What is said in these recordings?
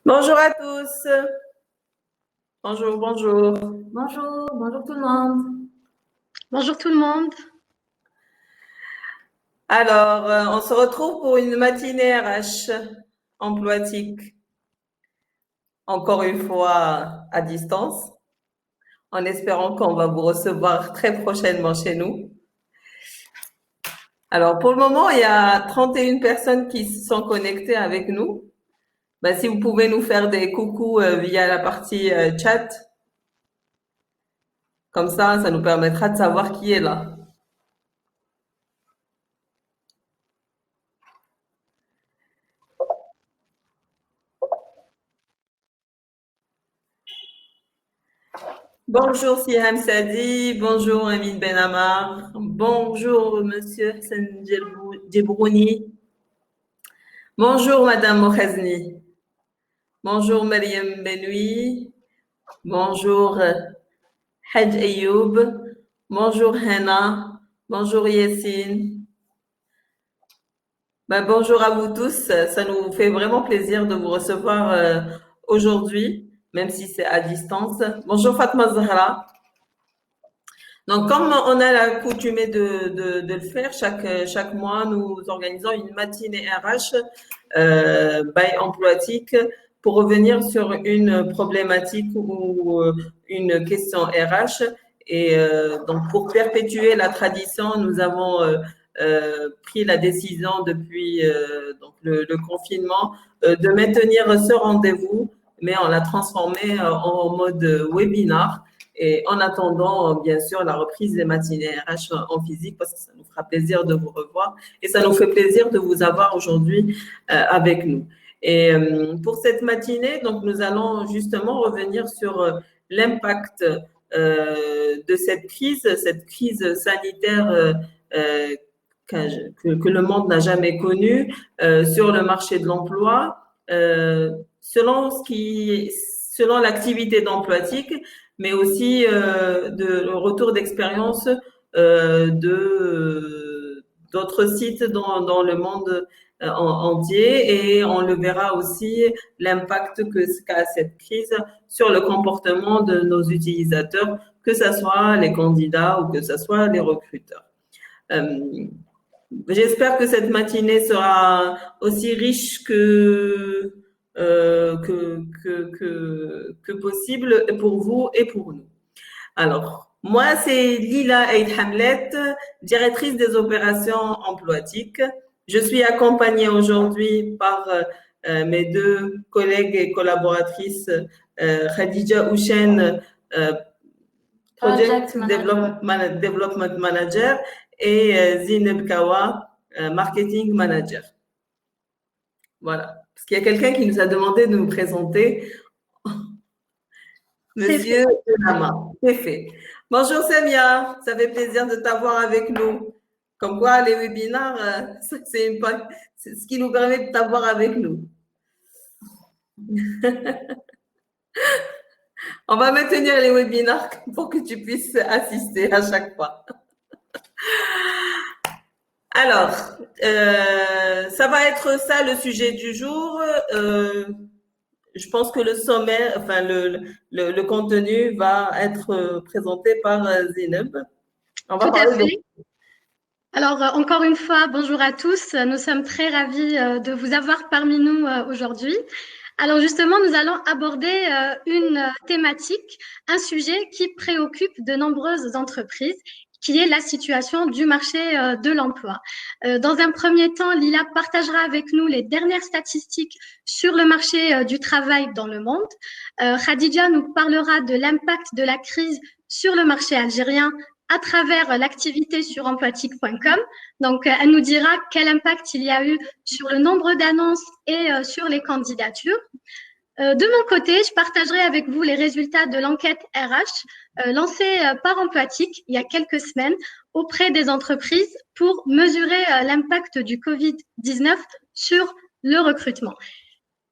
Bonjour à tous. Bonjour, bonjour. Bonjour tout le monde. Bonjour tout le monde. Alors, on se retrouve pour une matinée RH emploitique, encore une fois à distance, en espérant qu'on va vous recevoir très prochainement chez nous. Alors, pour le moment, il y a 31 personnes qui se sont connectées avec nous. Si vous pouvez nous faire des coucous via la partie chat, comme ça nous permettra de savoir qui est là. Bonjour Siham Sadi, bonjour Amin Benamar, bonjour Monsieur Hassan Djebrouni, bonjour Madame Mohazni, bonjour Mariam Benoui, bonjour Haj Ayoub, bonjour Hana, bonjour Yassine. Bonjour à vous tous, ça nous fait vraiment plaisir de vous recevoir aujourd'hui, même si c'est à distance. Bonjour Fatma Zahra. Donc, comme on a l'accoutumé de le faire, chaque mois, nous organisons une matinée RH by Emploitique pour revenir sur une problématique ou une question RH. Et donc, pour perpétuer la tradition, nous avons pris la décision depuis donc le confinement de maintenir ce rendez-vous, mais on l'a transformé en mode webinar. Et en attendant, bien sûr, la reprise des matinées RH en physique, parce que ça nous fera plaisir de vous revoir et ça nous fait plaisir de vous avoir aujourd'hui avec nous. Et pour cette matinée, donc, nous allons justement revenir sur l'impact de cette crise sanitaire que le monde n'a jamais connue sur le marché de l'emploi, selon l'activité d'Emploitique, mais aussi de retour d'expérience d'autres sites dans le monde entier, et on le verra aussi l'impact qu'a cette crise sur le comportement de nos utilisateurs, que ce soit les candidats ou que ce soit les recruteurs. J'espère que cette matinée sera aussi riche que possible pour vous et pour nous. Alors, moi, c'est Lila Eid Hamlet, directrice des opérations Emploitique. Je suis accompagnée aujourd'hui par mes deux collègues et collaboratrices, Khadija Houchen, Project Development Manager, et Zineb Kawa, Marketing Manager. Voilà. Parce qu'il y a quelqu'un qui nous a demandé de nous présenter. Monsieur Benama, c'est fait. Bonjour Samia, ça fait plaisir de t'avoir avec nous. Comme quoi, les webinaires, c'est ce qui nous permet de t'avoir avec nous. On va maintenir les webinaires pour que tu puisses assister à chaque fois. Alors, ça va être ça le sujet du jour. Je pense que le sommaire, enfin le contenu va être présenté par Zineb. On va parler de... Alors, encore une fois, bonjour à tous. Nous sommes très ravis de vous avoir parmi nous aujourd'hui. Alors justement, nous allons aborder une thématique, un sujet qui préoccupe de nombreuses entreprises, qui est la situation du marché de l'emploi. Dans un premier temps, Lila partagera avec nous les dernières statistiques sur le marché du travail dans le monde. Khadija nous parlera de l'impact de la crise sur le marché algérien à travers l'activité sur emploitique.com. Donc, elle nous dira quel impact il y a eu sur le nombre d'annonces et sur les candidatures. De mon côté, je partagerai avec vous les résultats de l'enquête RH lancée par Emploitique il y a quelques semaines auprès des entreprises pour mesurer l'impact du Covid-19 sur le recrutement.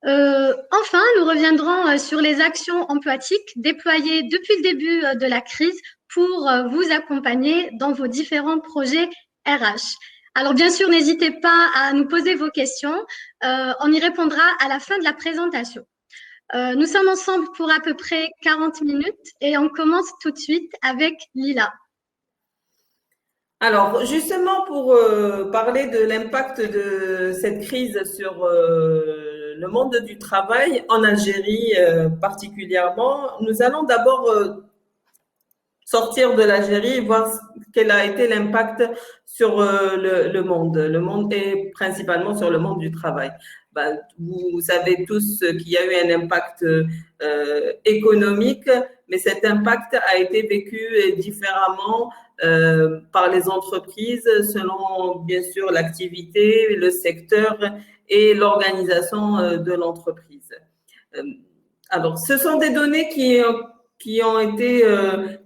Enfin, nous reviendrons sur les actions Emploitique déployées depuis le début de la crise pour vous accompagner dans vos différents projets RH. Alors, bien sûr, n'hésitez pas à nous poser vos questions. On y répondra à la fin de la présentation. Nous sommes ensemble pour à peu près 40 minutes et on commence tout de suite avec Lila. Alors, justement, pour parler de l'impact de cette crise sur le monde du travail en Algérie particulièrement, nous allons d'abord sortir de l'Algérie et voir quel a été l'impact sur le monde et principalement sur le monde du travail. Ben, vous savez tous qu'il y a eu un impact économique, mais cet impact a été vécu différemment par les entreprises selon bien sûr l'activité, le secteur et l'organisation de l'entreprise. Alors, ce sont des données qui ont été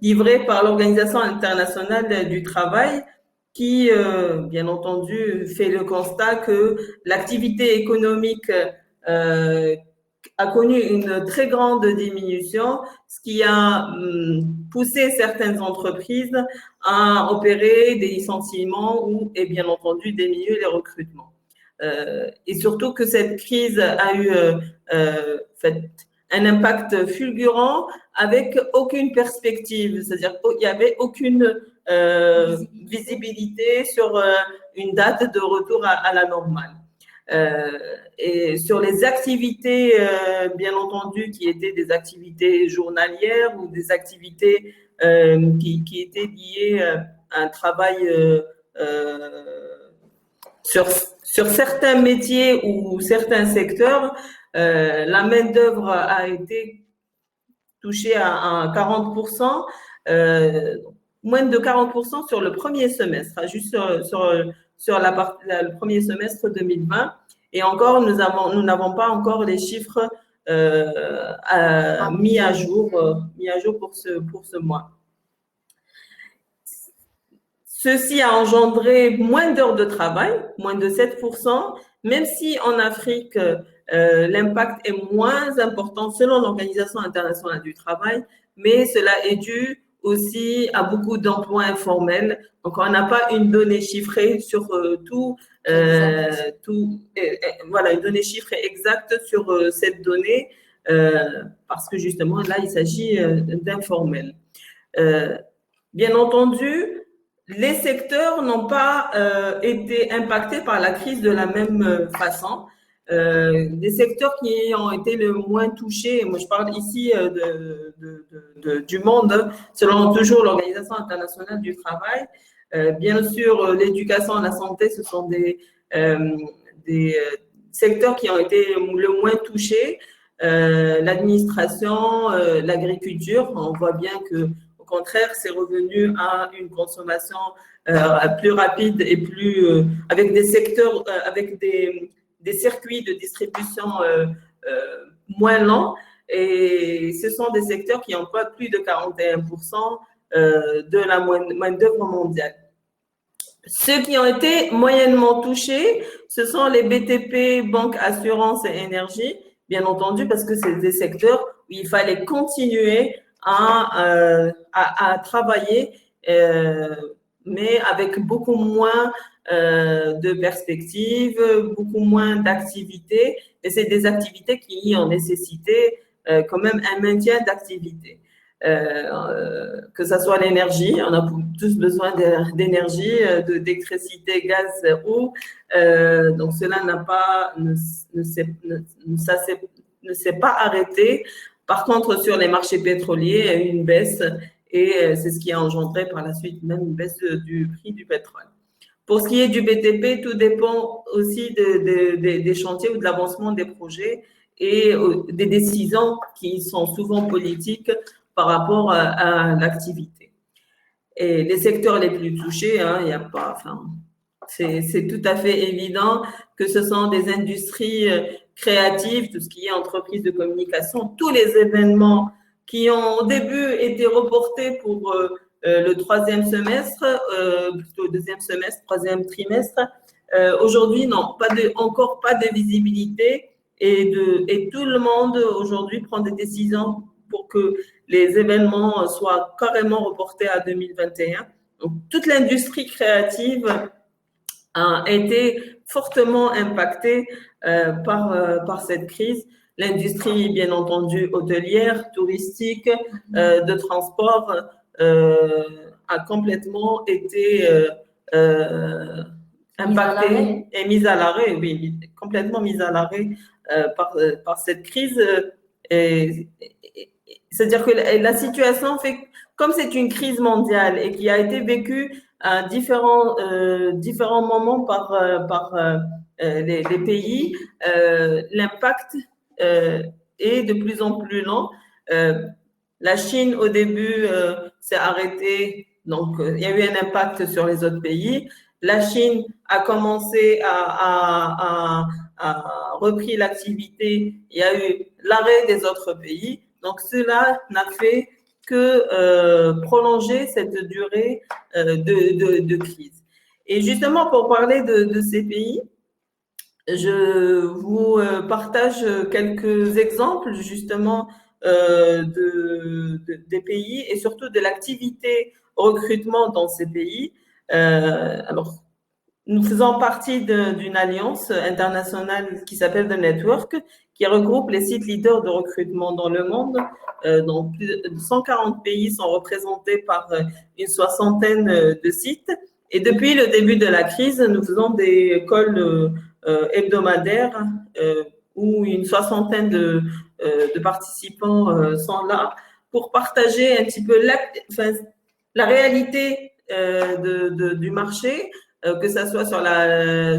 livrées par l'Organisation internationale du travail qui, bien entendu, fait le constat que l'activité économique a connu une très grande diminution, ce qui a poussé certaines entreprises à opérer des licenciements ou, et bien entendu, diminuer les recrutements. Et surtout que cette crise a eu un impact fulgurant avec aucune perspective, c'est-à-dire qu'il n'y avait aucune visibilité sur une date de retour à la normale. Et sur les activités, bien entendu, qui étaient des activités journalières ou des activités qui étaient liées à un travail sur certains métiers ou certains secteurs, la main-d'œuvre a été touchée à 40%, moins de 40% sur le premier semestre, juste sur le premier semestre 2020. Et encore, nous n'avons pas encore les chiffres mis à jour pour ce mois. Ceci a engendré moins d'heures de travail, moins de 7%, même si en Afrique, l'impact est moins important selon l'Organisation internationale du travail, mais cela est dû aussi à beaucoup d'emplois informels. Donc, on n'a pas une donnée chiffrée sur voilà, une donnée chiffrée exacte sur cette donnée, parce que justement, là, il s'agit d'informels. Bien entendu, les secteurs n'ont pas été impactés par la crise de la même façon. Des secteurs qui ont été le moins touchés, moi je parle ici du monde, selon toujours l'Organisation internationale du travail. Bien sûr, l'éducation et la santé, ce sont des secteurs qui ont été le moins touchés. L'administration, l'agriculture, on voit bien que au contraire, c'est revenu à une consommation plus rapide et plus avec des secteurs, avec des circuits de distribution moins lents. Et ce sont des secteurs qui emploient plus de 41% de la main-d'œuvre mondiale. Ceux qui ont été moyennement touchés, ce sont les BTP, banque, assurance et énergie, bien entendu, parce que c'est des secteurs où il fallait continuer à travailler, mais avec beaucoup moins de perspectives, beaucoup moins d'activités. Et c'est des activités qui ont nécessité quand même un maintien d'activité. Que ce soit l'énergie, on a tous besoin d'énergie, d'électricité, gaz, eau. Donc cela ne s'est pas arrêté. Par contre, sur les marchés pétroliers, il y a eu une baisse et c'est ce qui a engendré par la suite même une baisse du prix du pétrole. Pour ce qui est du BTP, tout dépend aussi des chantiers ou de l'avancement des projets et des décisions qui sont souvent politiques par rapport à l'activité. Et les secteurs les plus touchés, il n'y a pas, c'est tout à fait évident que ce sont des industries créatives, tout ce qui est entreprise de communication, tous les événements qui ont au début été reportés pour le troisième semestre, plutôt deuxième semestre, troisième trimestre. Aujourd'hui, non, encore pas de visibilité et tout le monde aujourd'hui prend des décisions pour que les événements soient carrément reportés à 2021. Donc, toute l'industrie créative a été fortement impactée par cette crise. l'industrie, bien entendu, hôtelière, touristique, de transport a complètement été impactée et mise à l'arrêt, oui, complètement mise à l'arrêt par cette crise. C'est-à-dire que la situation fait, comme c'est une crise mondiale et qui a été vécue à différents moments par les pays, l'impact est de plus en plus lent. La Chine, au début, s'est arrêtée, donc il y a eu un impact sur les autres pays. La Chine a commencé à repris l'activité, il y a eu l'arrêt des autres pays. Donc, cela n'a fait que prolonger cette durée de crise. Et justement, pour parler de ces pays, je vous partage quelques exemples justement des pays et surtout de l'activité recrutement dans ces pays. Alors, nous faisons partie d'une alliance internationale qui s'appelle The Network, qui regroupe les sites leaders de recrutement dans le monde. Donc, plus de 140 pays sont représentés par une soixantaine de sites. Et depuis le début de la crise, nous faisons des calls hebdomadaires où une soixantaine de participants sont là pour partager un petit peu la réalité du marché, que ça soit sur la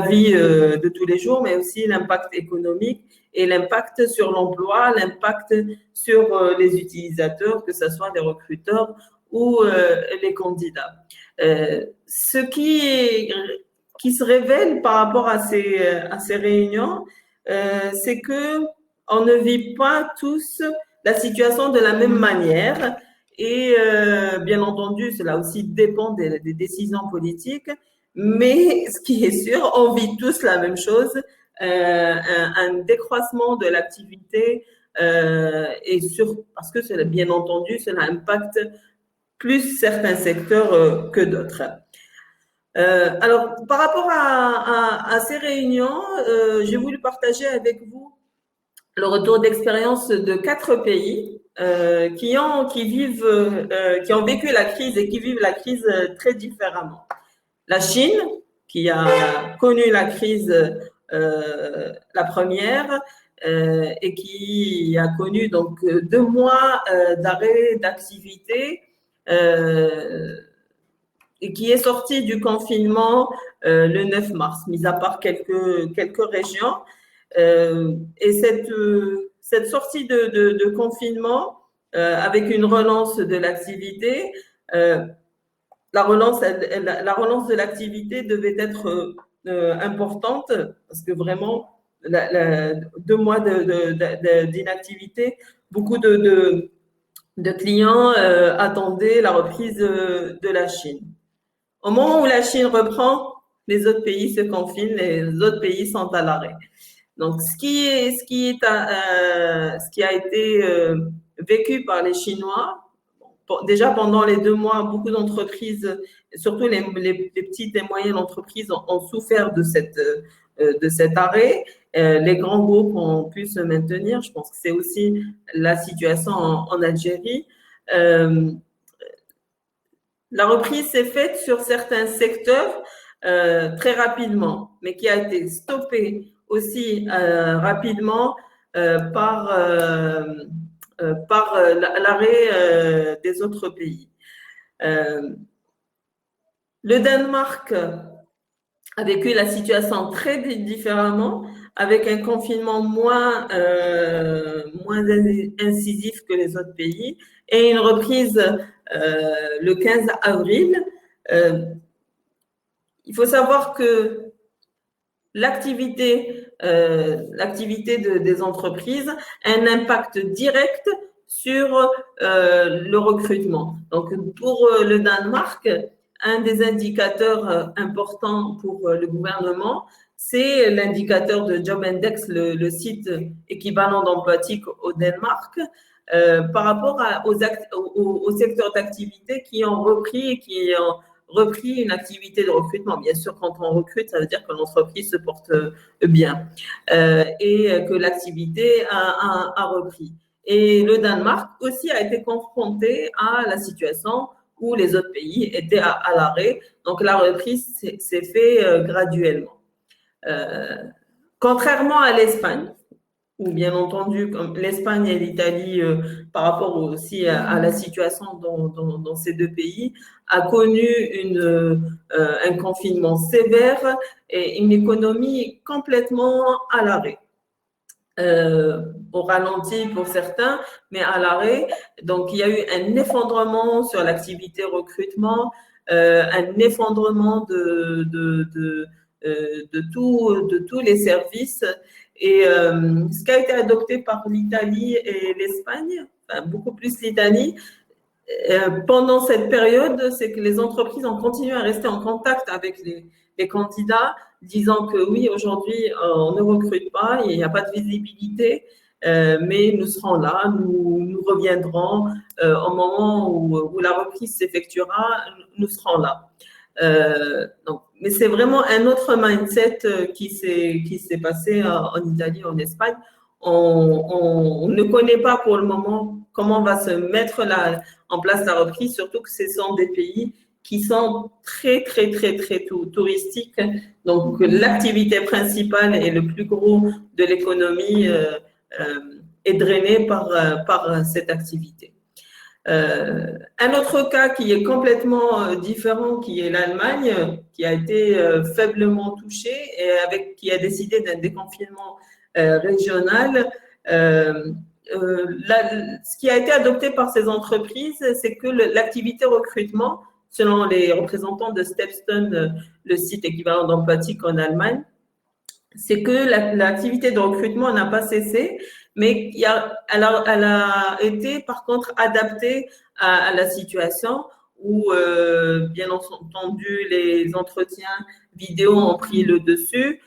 vie de tous les jours, mais aussi l'impact économique et l'impact sur l'emploi, l'impact sur les utilisateurs, que ce soit les recruteurs ou les candidats. Ce qui se révèle par rapport à ces réunions, c'est que on ne vit pas tous la situation de la même manière. Et bien entendu, cela aussi dépend des décisions politiques, mais ce qui est sûr, on vit tous la même chose, un décroissement de l'activité parce que bien entendu, cela impacte plus certains secteurs que d'autres. Alors, par rapport à ces réunions, j'ai voulu partager avec vous le retour d'expérience de 4 pays qui ont vécu la crise et qui vivent la crise très différemment. La Chine, qui a connu la crise la première et qui a connu donc 2 mois d'arrêt d'activité et qui est sortie du confinement le 9 mars, mis à part quelques régions. Et cette sortie de confinement avec une relance de l'activité, la relance de l'activité devait être importante parce que vraiment 2 mois d'inactivité, beaucoup de clients attendaient la reprise de la Chine. Au moment où la Chine reprend, les autres pays se confinent, les autres pays sont à l'arrêt. Donc, ce qui a été vécu par les Chinois, déjà pendant les 2 mois, beaucoup d'entreprises, surtout les petites et moyennes entreprises, ont souffert de cet arrêt. Les grands groupes ont pu se maintenir. Je pense que c'est aussi la situation en Algérie. La reprise s'est faite sur certains secteurs très rapidement, mais qui a été stoppée aussi rapidement par l'arrêt des autres pays. Le Danemark a vécu la situation très différemment, avec un confinement moins incisif que les autres pays et une reprise le 15 avril. Il faut savoir que l'activité des entreprises a un impact direct sur le recrutement. Donc, pour le Danemark, un des indicateurs importants pour le gouvernement, c'est l'indicateur de Job Index, le site équivalent d'emploi-TIC au Danemark, par rapport aux secteurs d'activité qui ont repris et qui repris une activité de recrutement. Bien sûr, quand on recrute, ça veut dire que l'entreprise se porte bien et que l'activité a repris. Et le Danemark aussi a été confronté à la situation où les autres pays étaient à l'arrêt. Donc, la reprise s'est faite graduellement. Contrairement à l'Espagne, où bien entendu, comme l'Espagne et l'Italie, par rapport aussi à la situation dans ces deux pays, a connu un confinement sévère et une économie complètement à l'arrêt. Au ralenti pour certains, mais à l'arrêt. Donc, il y a eu un effondrement sur l'activité recrutement, un effondrement de tous les services. Et ce qui a été adopté par l'Italie et l'Espagne, enfin, beaucoup plus l'Italie, pendant cette période, c'est que les entreprises ont continué à rester en contact avec les candidats, disant que oui, aujourd'hui, on ne recrute pas, il n'y a pas de visibilité, mais nous serons là, nous reviendrons au moment où la reprise s'effectuera, nous serons là. Donc, mais c'est vraiment un autre mindset qui s'est passé en Italie, en Espagne. On ne connaît pas pour le moment comment va se mettre en place la reprise, surtout que ce sont des pays qui sont très, très, très, très touristiques. Donc, l'activité principale et le plus gros de l'économie est drainé par cette activité. Un autre cas qui est complètement différent, qui est l'Allemagne, qui a été faiblement touchée et qui a décidé d'un déconfinement régional. Ce qui a été adopté par ces entreprises, c'est que l'activité recrutement, selon les représentants de Stepstone, le site équivalent d'Empathic en Allemagne, c'est que l'activité de recrutement n'a pas cessé, mais elle a été par contre adaptée à la situation où, bien entendu, les entretiens vidéo ont pris le dessus.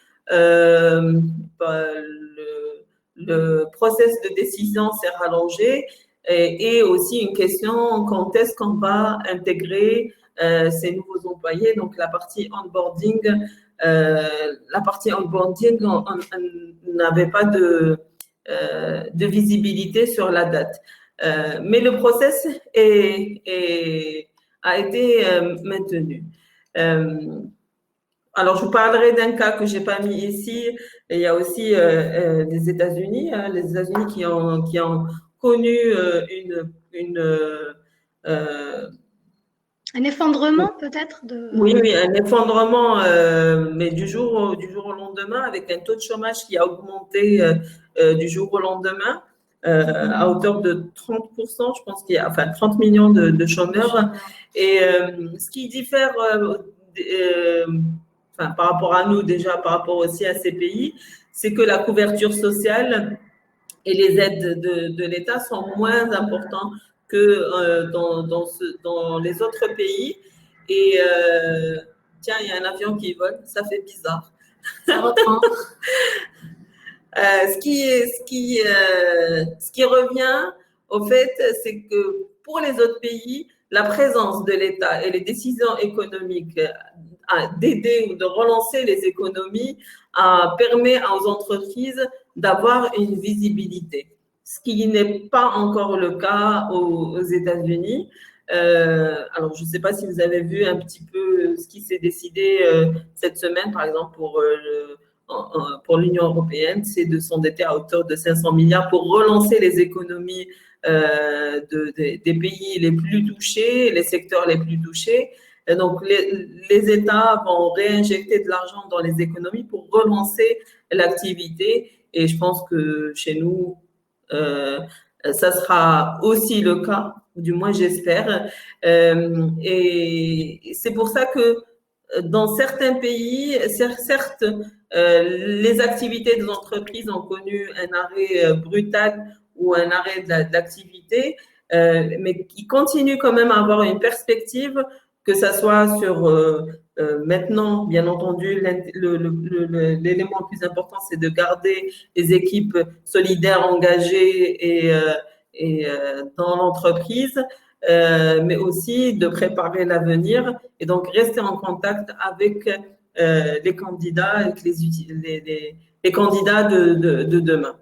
Le process de décision s'est rallongé et aussi une question, quand est-ce qu'on va intégrer ces nouveaux employés, donc la partie onboarding. On n'avait pas de visibilité sur la date. Mais le process a été maintenu. Alors, je vous parlerai d'un cas que je n'ai pas mis ici. Il y a aussi les États-Unis, les États-Unis qui ont connu un effondrement peut-être Oui, un effondrement, mais du jour au lendemain, avec un taux de chômage qui a augmenté du jour au lendemain à hauteur de 30%. Je pense qu'il y a 30 millions de chômeurs. Et ce qui diffère par rapport à nous déjà, par rapport aussi à ces pays, c'est que la couverture sociale et les aides de l'État sont moins importantes que dans les autres pays. Et tiens, il y a un avion qui vole, ça fait bizarre. Ça reprend. Ce qui revient, au fait, c'est que pour les autres pays, la présence de l'État et les décisions économiques d'aider ou de relancer les économies permet aux entreprises d'avoir une visibilité, ce qui n'est pas encore le cas aux États-Unis. Alors, je ne sais pas si vous avez vu un petit peu ce qui s'est décidé cette semaine, par exemple, pour l'Union européenne, c'est de s'endetter à hauteur de 500 milliards pour relancer les économies des pays les plus touchés, les secteurs les plus touchés. Et donc, les États vont réinjecter de l'argent dans les économies pour relancer l'activité. Et je pense que chez nous, ça sera aussi le cas, du moins j'espère. Et c'est pour ça que dans certains pays, certes, les activités des entreprises ont connu un arrêt brutal ou un arrêt de l'activité, mais qui continuent quand même à avoir une perspective, que ça soit sur maintenant, bien entendu, l'élément le plus important, c'est de garder les équipes solidaires, engagées et dans l'entreprise. mais aussi de préparer l'avenir et donc rester en contact avec les candidats, avec les candidats de demain.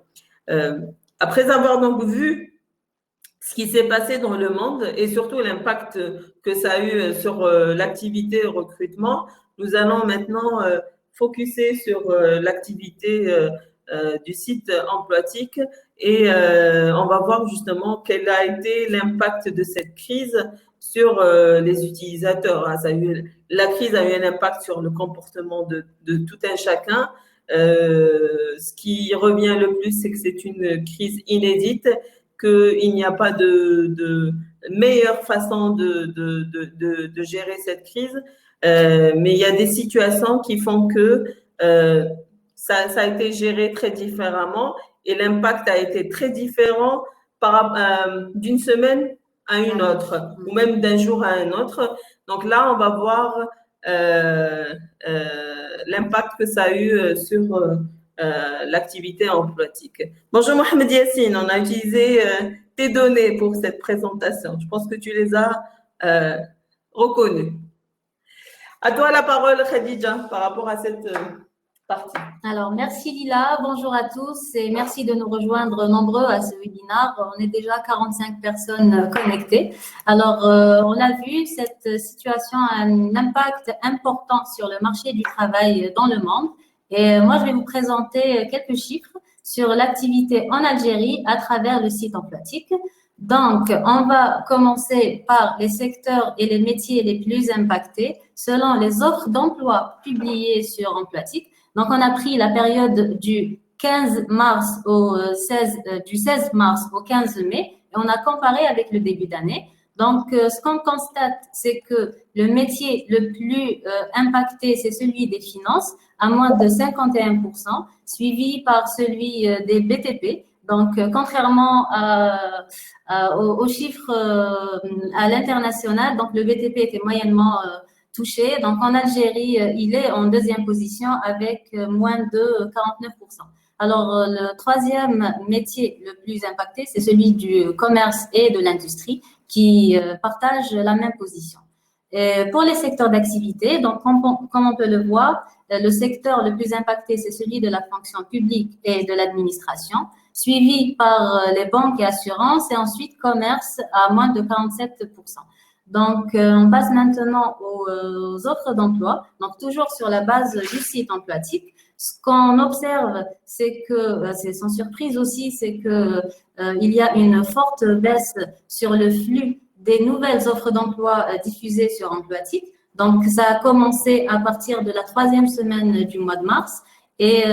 Après avoir donc vu ce qui s'est passé dans le monde et surtout l'impact que ça a eu sur l'activité recrutement, nous allons maintenant focuser sur l'activité du site Emploitique et on va voir justement quel a été l'impact de cette crise sur les utilisateurs. La crise a eu un impact sur le comportement de tout un chacun. Ce qui revient le plus, c'est que c'est une crise inédite, qu'il n'y a pas de meilleure façon de gérer cette crise, mais il y a des situations qui font que ça a été géré très différemment et l'impact a été très différent d'une semaine à une autre, ou même d'un jour à un autre. Donc là, on va voir l'impact que ça a eu sur l'activité emploitique. Bonjour Mohamed Yassine, on a utilisé tes données pour cette présentation. Je pense que tu les as reconnues. À toi la parole, Khadija, par rapport à cette partie. Alors, merci Lila, bonjour à tous et merci de nous rejoindre nombreux à ce webinaire. On est déjà 45 personnes connectées. Alors, on a vu, cette situation a un impact important sur le marché du travail dans le monde. Et moi, je vais vous présenter quelques chiffres sur l'activité en Algérie à travers le site Emploitique. Donc, on va commencer par les secteurs et les métiers les plus impactés selon les offres d'emploi publiées sur Emploitique. Donc, on a pris la période du 16 mars au 15 mai et on a comparé avec le début d'année. Donc, ce qu'on constate, c'est que le métier le plus impacté, c'est celui des finances, à moins de 51%, suivi par celui des BTP. Donc, contrairement aux chiffres à l'international, donc le BTP était moyennement touché. Donc, en Algérie, il est en deuxième position avec moins de 49%. Alors, le troisième métier le plus impacté, c'est celui du commerce et de l'industrie qui partagent la même position. Et pour les secteurs d'activité, donc, comme on peut le voir, le secteur le plus impacté, c'est celui de la fonction publique et de l'administration, suivi par les banques et assurances et ensuite commerce à moins de 47%. Donc, on passe maintenant aux offres d'emploi. Donc, toujours sur la base du site Emploitique. Ce qu'on observe, c'est que, c'est sans surprise aussi, c'est que il y a une forte baisse sur le flux des nouvelles offres d'emploi diffusées sur Emploitique. Donc, ça a commencé à partir de la 3e semaine du mois de mars et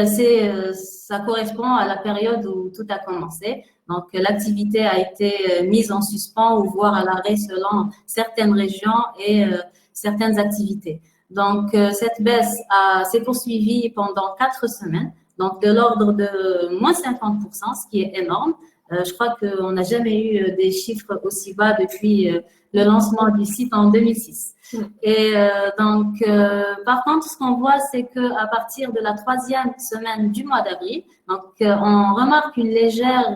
ça correspond à la période où tout a commencé. Donc, l'activité a été mise en suspens ou voire à l'arrêt selon certaines régions et certaines activités. Donc, cette baisse s'est poursuivie pendant 4 semaines, donc de l'ordre de moins 50%, ce qui est énorme. Je crois qu'on n'a jamais eu des chiffres aussi bas depuis le lancement du site en 2006. Et donc, par contre, ce qu'on voit, c'est qu'à partir de la 3e semaine du mois d'avril, donc on remarque une légère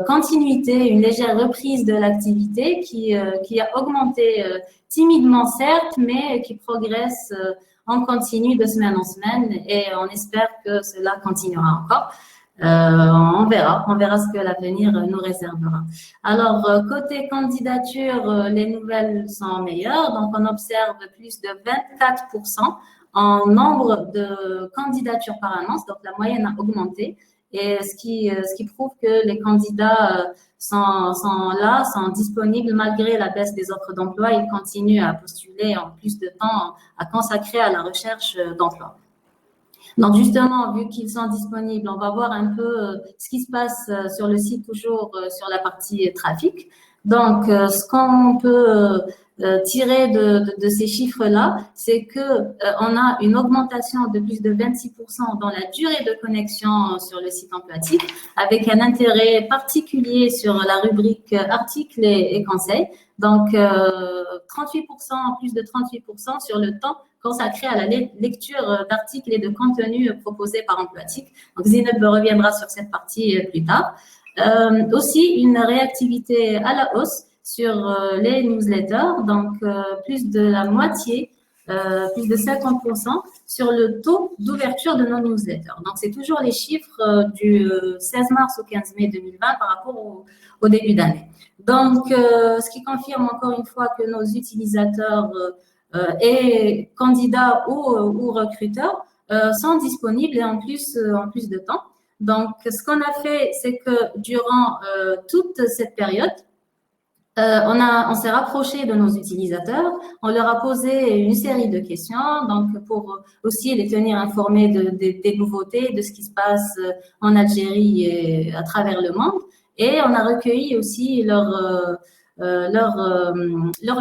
continuité, une légère reprise de l'activité qui a augmenté timidement, certes, mais qui progresse en continu de semaine en semaine et on espère que cela continuera encore. On verra ce que l'avenir nous réservera. Alors, côté candidature, les nouvelles sont meilleures. Donc, on observe plus de 24% en nombre de candidatures par annonce. Donc, la moyenne a augmenté. Et ce qui prouve que les candidats sont là, sont disponibles malgré la baisse des offres d'emploi. Ils continuent à postuler en plus de temps à consacrer à la recherche d'emploi. Donc, justement, vu qu'ils sont disponibles, on va voir un peu ce qui se passe sur le site, toujours sur la partie trafic. Donc, ce qu'on peut tirer de ces chiffres-là, c'est que on a une augmentation de plus de 26% dans la durée de connexion sur le site Emploitique, avec un intérêt particulier sur la rubrique articles et conseils. Donc, 38%, plus de 38% sur le temps consacré à la lecture d'articles et de contenus proposés par Emploitique. Donc, Zineb reviendra sur cette partie plus tard. Aussi, une réactivité à la hausse sur les newsletters, donc plus de la moitié, plus de 50% sur le taux d'ouverture de nos newsletters. Donc, c'est toujours les chiffres du 16 mars au 15 mai 2020 par rapport au début d'année. Donc, ce qui confirme encore une fois que nos utilisateurs et candidats ou recruteurs sont disponibles et en plus de temps. Donc, ce qu'on a fait, c'est que durant toute cette période, on s'est rapproché de nos utilisateurs, on leur a posé une série de questions, donc pour aussi les tenir informés des nouveautés, de ce qui se passe en Algérie et à travers le monde. Et on a recueilli aussi leur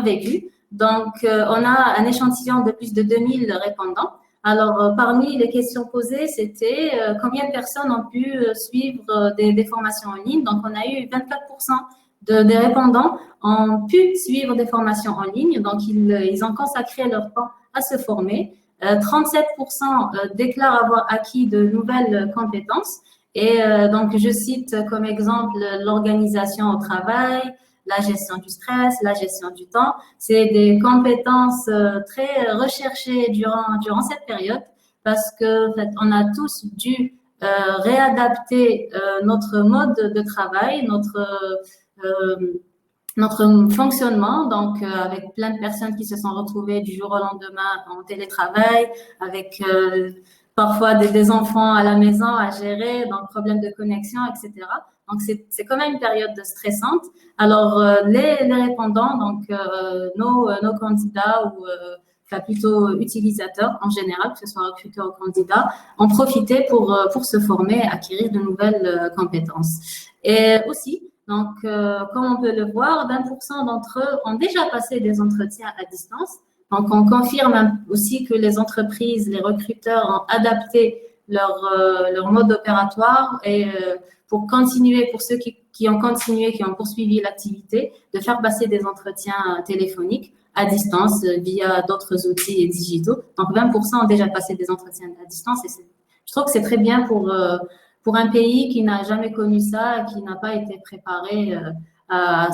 vécu. Donc, on a un échantillon de plus de 2000 répondants. Alors, parmi les questions posées, c'était combien de personnes ont pu suivre des formations en ligne. Donc, on a eu 24% des répondants ont pu suivre des formations en ligne. Donc, ils ont consacré leur temps à se former. 37% déclarent avoir acquis de nouvelles compétences. Et donc, je cite comme exemple l'organisation au travail, la gestion du stress, la gestion du temps. C'est des compétences très recherchées durant cette période parce que en fait, on a tous dû réadapter notre mode de travail, notre fonctionnement, donc avec plein de personnes qui se sont retrouvées du jour au lendemain en télétravail, avec parfois des enfants à la maison à gérer, donc problèmes de connexion, etc. Donc, c'est quand même une période stressante. Alors, les répondants, donc nos candidats ou enfin, plutôt utilisateurs en général, que ce soit recruteurs ou candidats, ont profité pour se former et acquérir de nouvelles compétences. Et aussi, donc, comme on peut le voir, 20% d'entre eux ont déjà passé des entretiens à distance. Donc, on confirme aussi que les entreprises, les recruteurs ont adapté leur mode opératoire et pour continuer, pour ceux qui ont continué, qui ont poursuivi l'activité, de faire passer des entretiens téléphoniques à distance via d'autres outils digitaux. Donc, 20% ont déjà passé des entretiens à distance et je trouve que c'est très bien pour un pays qui n'a jamais connu ça, qui n'a pas été préparé à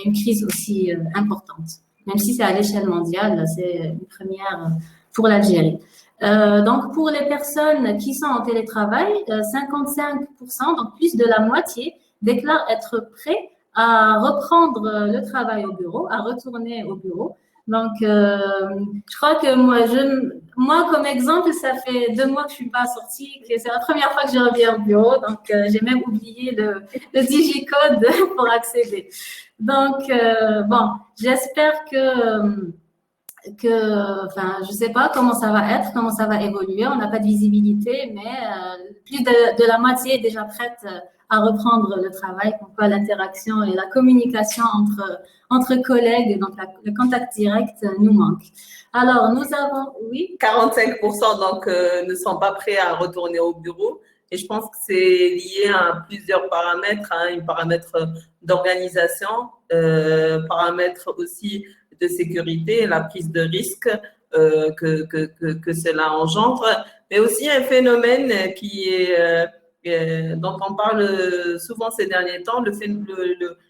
une crise aussi importante. Même si c'est à l'échelle mondiale, c'est une première pour l'Algérie. Donc, pour les personnes qui sont en télétravail, 55%, donc plus de la moitié, déclarent être prêts à reprendre le travail au bureau, à retourner au bureau. Donc, je crois que moi, comme exemple, ça fait 2 mois que je suis pas sortie, que c'est la première fois que je reviens au bureau, donc j'ai même oublié le digicode pour accéder. Donc, bon, j'espère enfin, je sais pas comment ça va être, comment ça va évoluer. On n'a pas de visibilité, mais plus de la moitié est déjà prête à reprendre le travail, pourquoi l'interaction et la communication entre collègues, donc le contact direct nous manque. Alors, nous avons, oui. 45% donc ne sont pas prêts à retourner au bureau. Et je pense que c'est lié à plusieurs paramètres, hein, un paramètre d'organisation, paramètre aussi de sécurité, la prise de risque que cela engendre, mais aussi un phénomène qui est dont on parle souvent ces derniers temps, le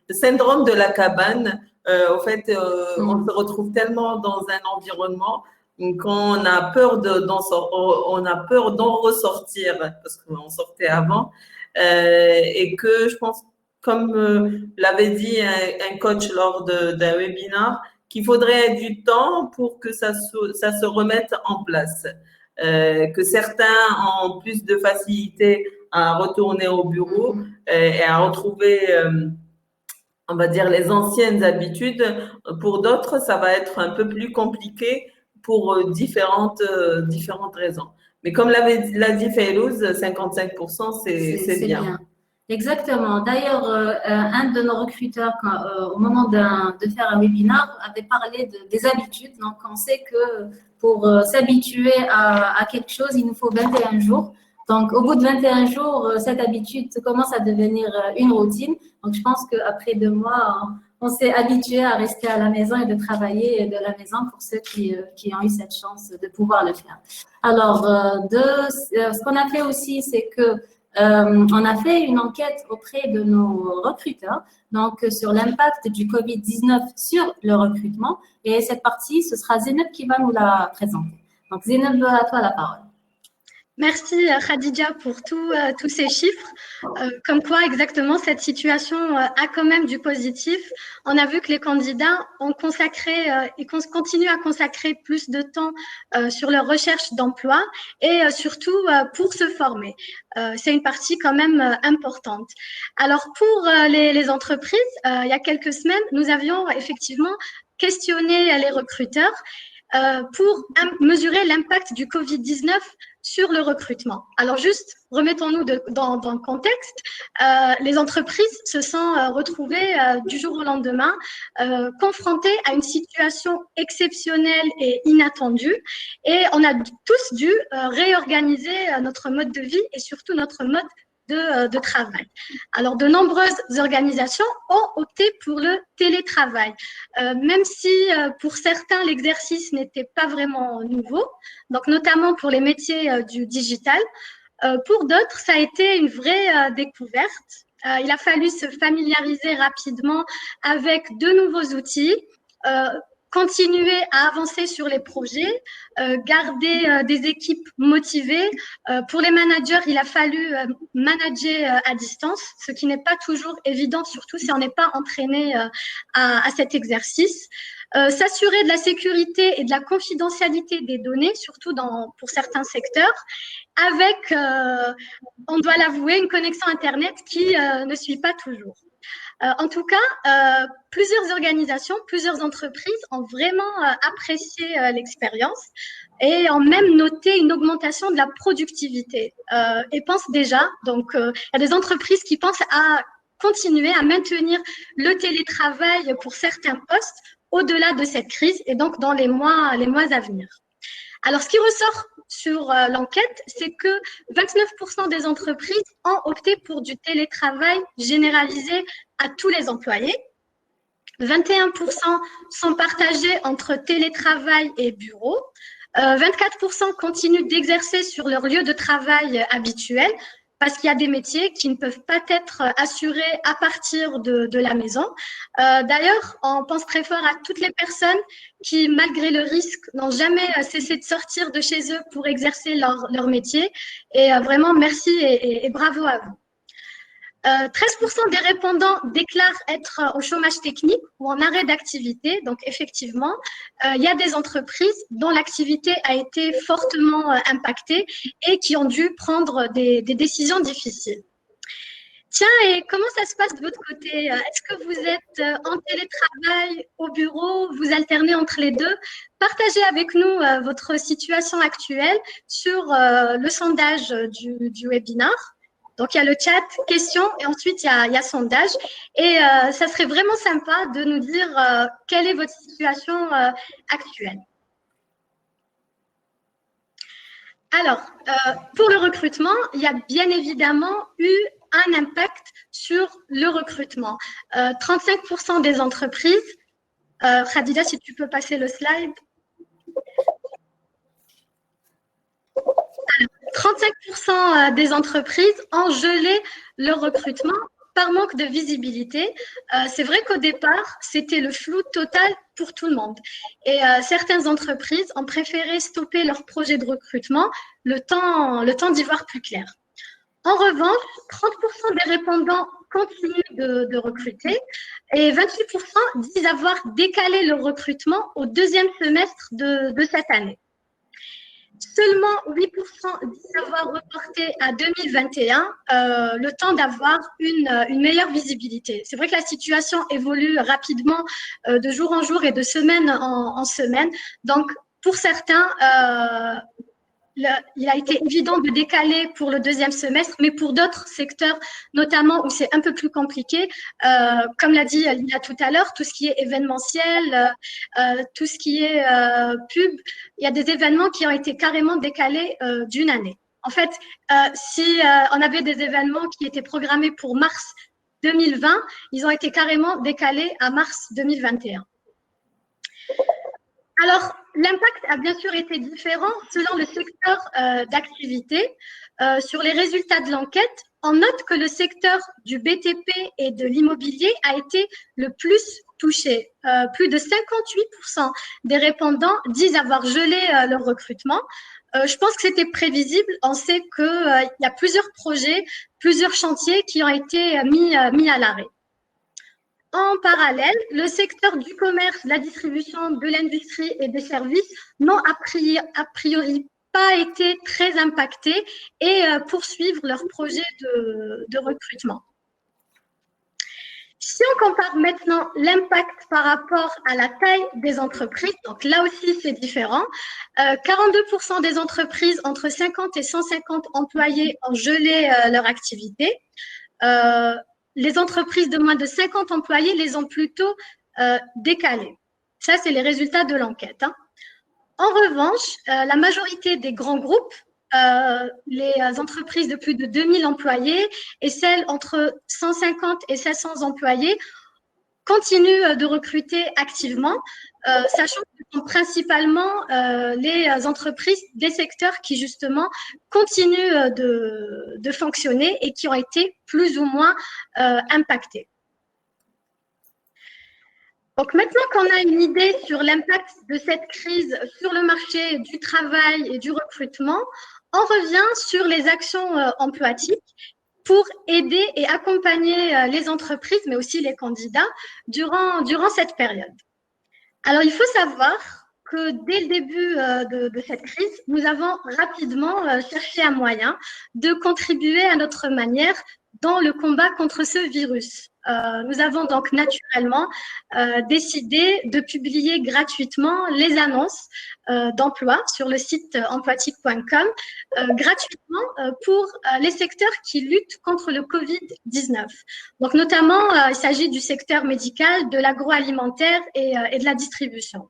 syndrome de la cabane. Au fait, on se retrouve tellement dans un environnement qu'on a peur d'en ressortir parce qu'on sortait avant et que je pense, comme l'avait dit un coach lors d'un webinaire, qu'il faudrait du temps pour que ça se remette en place. Que certains ont plus de facilité à retourner au bureau et à retrouver, on va dire, les anciennes habitudes. Pour d'autres, ça va être un peu plus compliqué pour différentes raisons. Mais comme l'a dit Fayrouz, 55%, c'est bien. Exactement. D'ailleurs, un de nos recruteurs, au moment de faire un webinaire, avait parlé des habitudes. Donc, on sait que pour s'habituer à quelque chose, il nous faut 21 jours. Donc, au bout de 21 jours, cette habitude commence à devenir une routine. Donc, je pense qu'après 2 mois, on s'est habitué à rester à la maison et de travailler de la maison pour ceux qui ont eu cette chance de pouvoir le faire. Alors, ce qu'on a fait aussi, c'est que on a fait une enquête auprès de nos recruteurs, donc sur l'impact du Covid-19 sur le recrutement. Et cette partie, ce sera Zeynep qui va nous la présenter. Donc Zeynep, à toi la parole. Merci Khadija pour tous ces chiffres. Comme quoi exactement cette situation a quand même du positif. On a vu que les candidats ont consacré et continuent à consacrer plus de temps sur leur recherche d'emploi et surtout pour se former. C'est une partie quand même importante. Alors pour les entreprises, il y a quelques semaines, nous avions effectivement questionné les recruteurs pour mesurer l'impact du Covid-19 sur le recrutement. Alors juste, remettons-nous dans le contexte. Les entreprises se sont retrouvées du jour au lendemain confrontées à une situation exceptionnelle et inattendue et on a tous dû réorganiser notre mode de vie et surtout notre mode de travail. Alors, de nombreuses organisations ont opté pour le télétravail, même si pour certains, l'exercice n'était pas vraiment nouveau, donc notamment pour les métiers du digital. Pour d'autres, ça a été une vraie découverte. Il a fallu se familiariser rapidement avec de nouveaux outils, continuer à avancer sur les projets, garder des équipes motivées. Pour les managers, il a fallu manager à distance, ce qui n'est pas toujours évident, surtout si on n'est pas entraîné à cet exercice. S'assurer de la sécurité et de la confidentialité des données, surtout pour certains secteurs, avec, on doit l'avouer, une connexion Internet qui ne suit pas toujours. En tout cas, plusieurs organisations, plusieurs entreprises ont vraiment apprécié l'expérience et ont même noté une augmentation de la productivité et pensent déjà, donc il y a des entreprises qui pensent à continuer à maintenir le télétravail pour certains postes au-delà de cette crise et donc dans les mois à venir. Alors, ce qui ressort sur l'enquête, c'est que 29% des entreprises ont opté pour du télétravail généralisé à tous les employés. 21% sont partagés entre télétravail et bureau. 24% continuent d'exercer sur leur lieu de travail habituel parce qu'il y a des métiers qui ne peuvent pas être assurés à partir de la maison. D'ailleurs, on pense très fort à toutes les personnes qui, malgré le risque, n'ont jamais cessé de sortir de chez eux pour exercer leur métier. Et vraiment, merci et bravo à vous. 13% des répondants déclarent être au chômage technique ou en arrêt d'activité. Donc, effectivement, il y a des entreprises dont l'activité a été fortement impactée et qui ont dû prendre des décisions difficiles. Tiens, et comment ça se passe de votre côté? Est-ce que vous êtes en télétravail, au bureau, vous alternez entre les deux? Partagez avec nous votre situation actuelle sur le sondage du webinaire. Donc, il y a le chat, questions, et ensuite, il y a sondage. Et ça serait vraiment sympa de nous dire quelle est votre situation actuelle. Alors, pour le recrutement, il y a bien évidemment eu un impact sur le recrutement. 35% des entreprises, Khadija, si tu peux passer le slide. 35% des entreprises ont gelé leur recrutement par manque de visibilité. C'est vrai qu'au départ, c'était le flou total pour tout le monde. Et certaines entreprises ont préféré stopper leur projet de recrutement le temps d'y voir plus clair. En revanche, 30% des répondants continuent de recruter et 28% disent avoir décalé leur recrutement au deuxième semestre de cette année. Seulement 8% disent avoir reporté à 2021 le temps d'avoir une meilleure visibilité. C'est vrai que la situation évolue rapidement de jour en jour et de semaine en semaine. Donc, pour certains, il a été évident de décaler pour le deuxième semestre, mais pour d'autres secteurs, notamment où c'est un peu plus compliqué, comme l'a dit Lina tout à l'heure, tout ce qui est événementiel, tout ce qui est pub, il y a des événements qui ont été carrément décalés d'une année. En fait, si on avait des événements qui étaient programmés pour mars 2020, ils ont été carrément décalés à mars 2021. Alors, l'impact a bien sûr été différent selon le secteur d'activité. Sur les résultats de l'enquête, on note que le secteur du BTP et de l'immobilier a été le plus touché. Plus de 58% des répondants disent avoir gelé leur recrutement. Je pense que c'était prévisible. On sait qu'il y a plusieurs projets, plusieurs chantiers qui ont été mis à l'arrêt. En parallèle, le secteur du commerce, de la distribution, de l'industrie et des services n'ont a priori pas été très impactés et poursuivent leurs projets de recrutement. Si on compare maintenant l'impact par rapport à la taille des entreprises, donc là aussi c'est différent, 42% des entreprises entre 50 et 150 employés ont gelé leur activité. Les entreprises de moins de 50 employés les ont plutôt décalées. Ça, c'est les résultats de l'enquête. En revanche, la majorité des grands groupes, les entreprises de plus de 2000 employés et celles entre 150 et 700 employés continuent de recruter activement, sachant que ce sont principalement les entreprises des secteurs qui justement continuent de fonctionner et qui ont été plus ou moins impactés. Donc maintenant qu'on a une idée sur l'impact de cette crise sur le marché du travail et du recrutement, on revient sur les actions emploatiques pour aider et accompagner les entreprises, mais aussi les candidats, durant cette période. Alors, il faut savoir que dès le début de cette crise, nous avons rapidement cherché un moyen de contribuer à notre manière dans le combat contre ce virus. Nous avons donc naturellement décidé de publier gratuitement les annonces d'emploi sur le site emploitique.com gratuitement pour les secteurs qui luttent contre le Covid-19. Donc notamment, il s'agit du secteur médical, de l'agroalimentaire et de la distribution.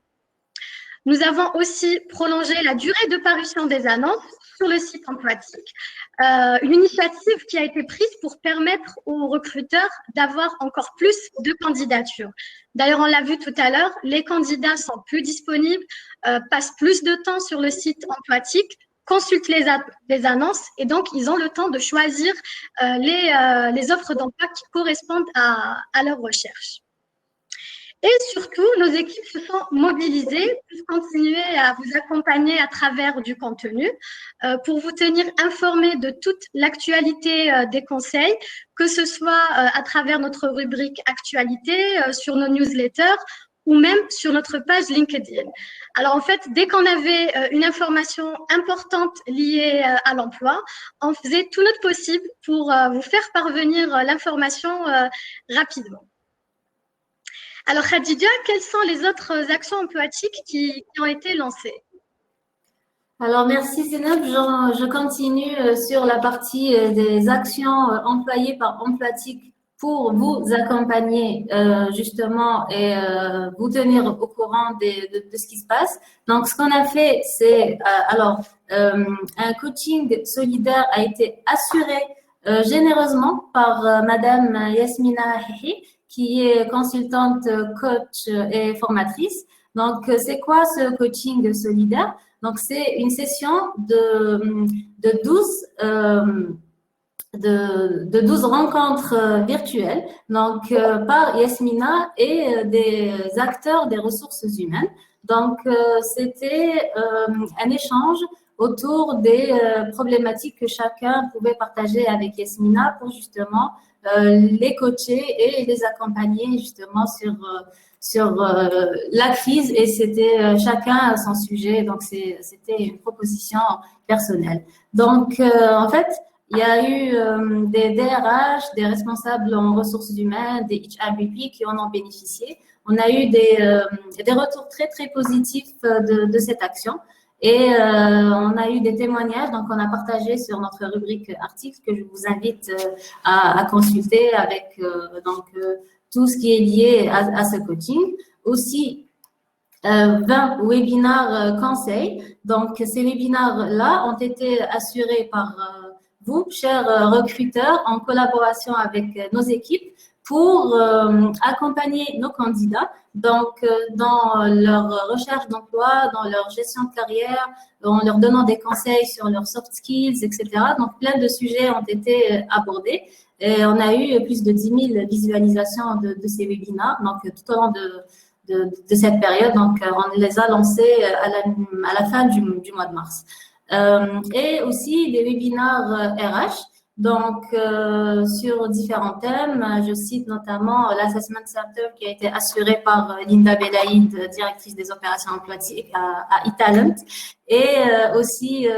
Nous avons aussi prolongé la durée de parution des annonces sur le site Emploitique, une initiative qui a été prise pour permettre aux recruteurs d'avoir encore plus de candidatures. D'ailleurs, on l'a vu tout à l'heure, les candidats sont plus disponibles, passent plus de temps sur le site Emploitique, consultent les annonces et donc ils ont le temps de choisir les offres d'emploi qui correspondent à leur recherche. Et surtout, nos équipes se sont mobilisées pour continuer à vous accompagner à travers du contenu, pour vous tenir informés de toute l'actualité des conseils, que ce soit à travers notre rubrique actualité, sur nos newsletters ou même sur notre page LinkedIn. Alors en fait, dès qu'on avait une information importante liée à l'emploi, on faisait tout notre possible pour vous faire parvenir l'information rapidement. Alors, Khadija, quelles sont les autres actions emploatiques qui ont été lancées? Alors, merci Zénab. Je continue sur la partie des actions employées par Emploitique pour vous accompagner justement et vous tenir au courant de ce qui se passe. Donc, ce qu'on a fait, c'est un coaching solidaire a été assuré généreusement par Madame Yasmina Hihi, qui est consultante, coach et formatrice. Donc, c'est quoi ce coaching solidaire? Donc, c'est une session de 12 rencontres virtuelles, donc par Yasmina et des acteurs des ressources humaines. Donc, c'était un échange autour des problématiques que chacun pouvait partager avec Yasmina pour justement les coacher et les accompagner justement sur la crise, et c'était chacun son sujet, donc c'était une proposition personnelle. Donc, en fait, il y a eu des DRH, des responsables en ressources humaines, des HRBP qui en ont bénéficié. On a eu des retours très, très positifs de cette action. Et on a eu des témoignages, donc on a partagé sur notre rubrique articles que je vous invite à consulter avec tout ce qui est lié à ce coaching. Aussi, 20 webinaires conseils. Donc, ces webinaires-là ont été assurés par vous, chers recruteurs, en collaboration avec nos équipes pour accompagner nos candidats donc dans leur recherche d'emploi, dans leur gestion de carrière, en leur donnant des conseils sur leurs soft skills, etc. Donc, plein de sujets ont été abordés. Et on a eu plus de 10 000 visualisations de ces webinaires, donc tout au long de cette période. Donc, on les a lancés à la fin du mois de mars. Et aussi des webinaires RH, donc sur différents thèmes. Je cite notamment l'Assessment Center qui a été assuré par Linda Belaïd, directrice des opérations employées à eTalent, et aussi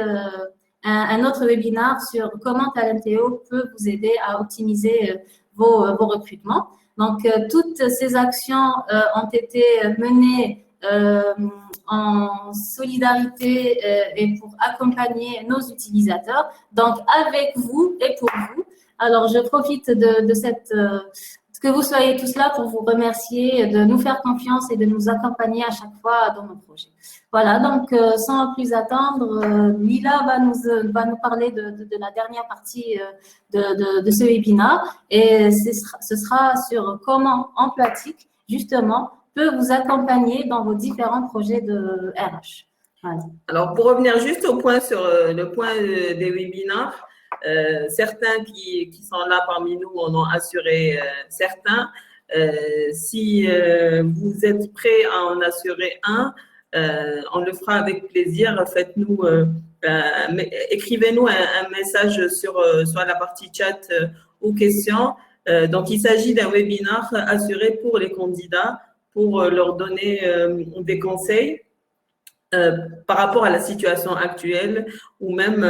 un autre webinaire sur comment Talenteo peut vous aider à optimiser vos recrutements. Donc, toutes ces actions ont été menées en solidarité et pour accompagner nos utilisateurs, donc avec vous et pour vous. Alors, je profite de cette que vous soyez tous là pour vous remercier, de nous faire confiance et de nous accompagner à chaque fois dans nos projets. Voilà, donc sans plus attendre, Lila va nous parler de la dernière partie de ce webinaire et ce sera sur comment Emploitic, justement, peut vous accompagner dans vos différents projets de RH. Voilà. Alors, pour revenir juste au point sur le point des webinaires, certains qui sont là parmi nous en ont assuré certains. Si vous êtes prêts à en assurer un, on le fera avec plaisir. Faites-nous, écrivez-nous un message sur la partie chat ou questions. Donc, il s'agit d'un webinaire assuré pour les candidats pour leur donner des conseils par rapport à la situation actuelle ou même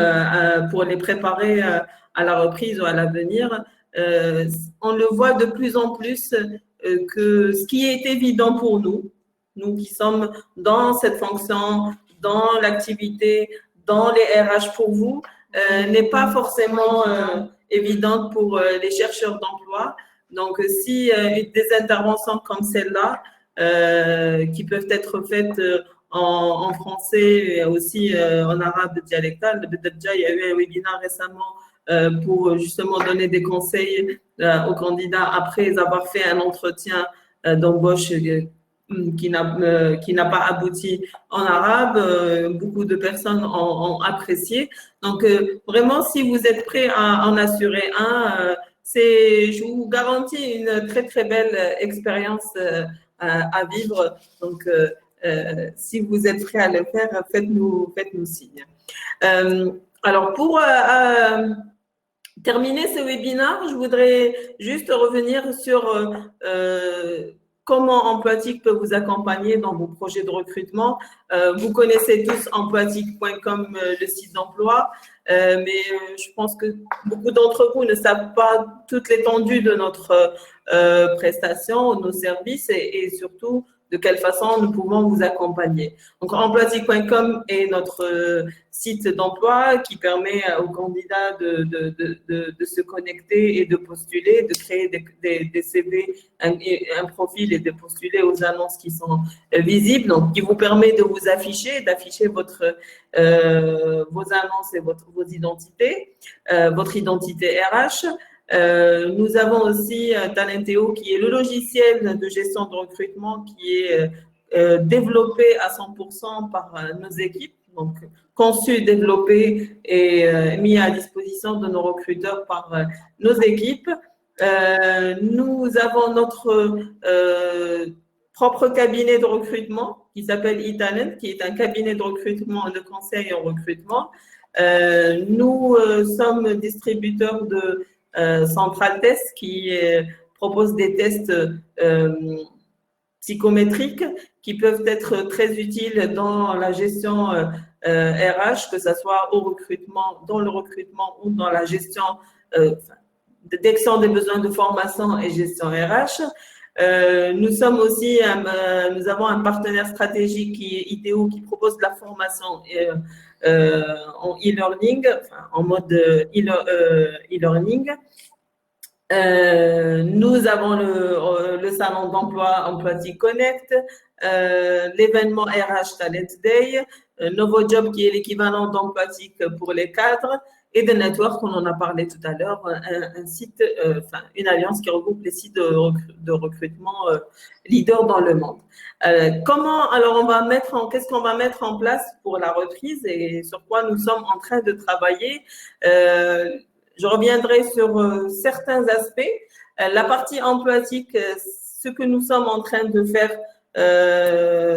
pour les préparer à la reprise ou à l'avenir. On le voit de plus en plus que ce qui est évident pour nous qui sommes dans cette fonction, dans l'activité, dans les RH pour vous, n'est pas forcément évidente pour les chercheurs d'emploi. Donc, si des interventions comme celle-là, qui peuvent être faites en français et aussi en arabe dialectal. Il y a eu un webinaire récemment pour justement donner des conseils aux candidats après avoir fait un entretien d'embauche qui n'a pas abouti en arabe. Beaucoup de personnes ont apprécié. Donc, vraiment, si vous êtes prêts à en assurer un, je vous garantis une très, très belle expérience à vivre. Donc, si vous êtes prêts à le faire, faites-nous signe. Alors, pour terminer ce webinaire, je voudrais juste revenir sur comment Emploitic peut vous accompagner dans vos projets de recrutement. Vous connaissez tous emploitic.com, le site d'emploi, mais je pense que beaucoup d'entre vous ne savent pas toute l'étendue de notre prestation, nos services et surtout de quelle façon nous pouvons vous accompagner. Donc, emploitic.com est notre site d'emploi qui permet aux candidats de se connecter et de postuler, de créer des CV, un profil et de postuler aux annonces qui sont visibles, donc qui vous permet de vous afficher, d'afficher vos annonces et vos identités, votre identité RH. Nous avons aussi Talenteo qui est le logiciel de gestion de recrutement qui est développé à 100% par nos équipes, donc conçu, développé et mis à disposition de nos recruteurs par nos équipes. Nous avons notre propre cabinet de recrutement qui s'appelle eTalent, qui est un cabinet de recrutement et de conseil en recrutement. Nous sommes distributeurs de Central Test qui propose des tests psychométriques qui peuvent être très utiles dans la gestion RH, que ce soit dans le recrutement ou dans la gestion détection des besoins de formation et gestion RH. Nous avons un partenaire stratégique qui est ITEO qui propose de la formation en e-learning, en mode e-learning. Nous avons le salon d'emploi Emploitic Connect, l'événement RH Talent Day, Novo Job qui est l'équivalent d'Emploitic pour les cadres, et The Network, on en a parlé tout à l'heure, un site, une alliance qui regroupe les sites de recrutement leaders dans le monde. Qu'est-ce qu'on va mettre en place pour la reprise et sur quoi nous sommes en train de travailler? Je reviendrai sur certains aspects. La partie emploatique, ce que nous sommes en train de faire,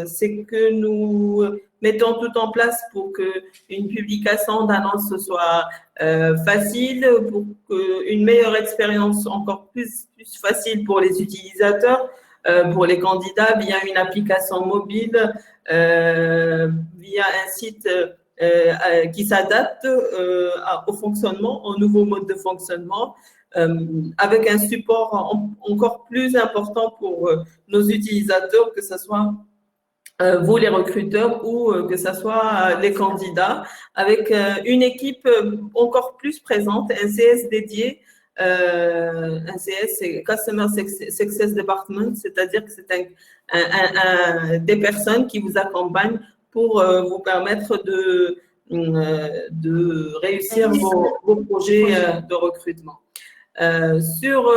c'est que nous mettons tout en place pour qu'une publication d'annonce soit facile, pour qu'une meilleure expérience encore plus facile pour les utilisateurs, pour les candidats via une application mobile, via un site qui s'adapte au fonctionnement, au nouveau mode de fonctionnement, avec un support encore plus important pour nos utilisateurs, que ce soit vous les recruteurs ou que ce soit les candidats, avec une équipe encore plus présente, un CS dédié. Un CS, c'est Customer Success Department, c'est-à-dire que c'est des personnes qui vous accompagnent pour vous permettre de réussir vos projets de recrutement. Sur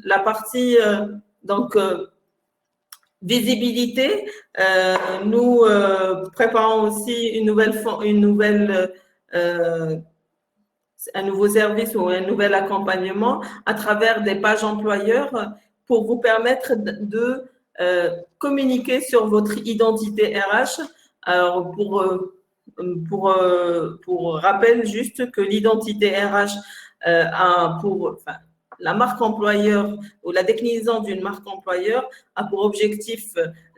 la partie visibilité, nous préparons aussi un nouveau service ou un nouvel accompagnement à travers des pages employeurs pour vous permettre de communiquer sur votre identité RH. Alors pour rappel, juste que l'identité RH la marque employeur ou la déclinaison d'une marque employeur a pour objectif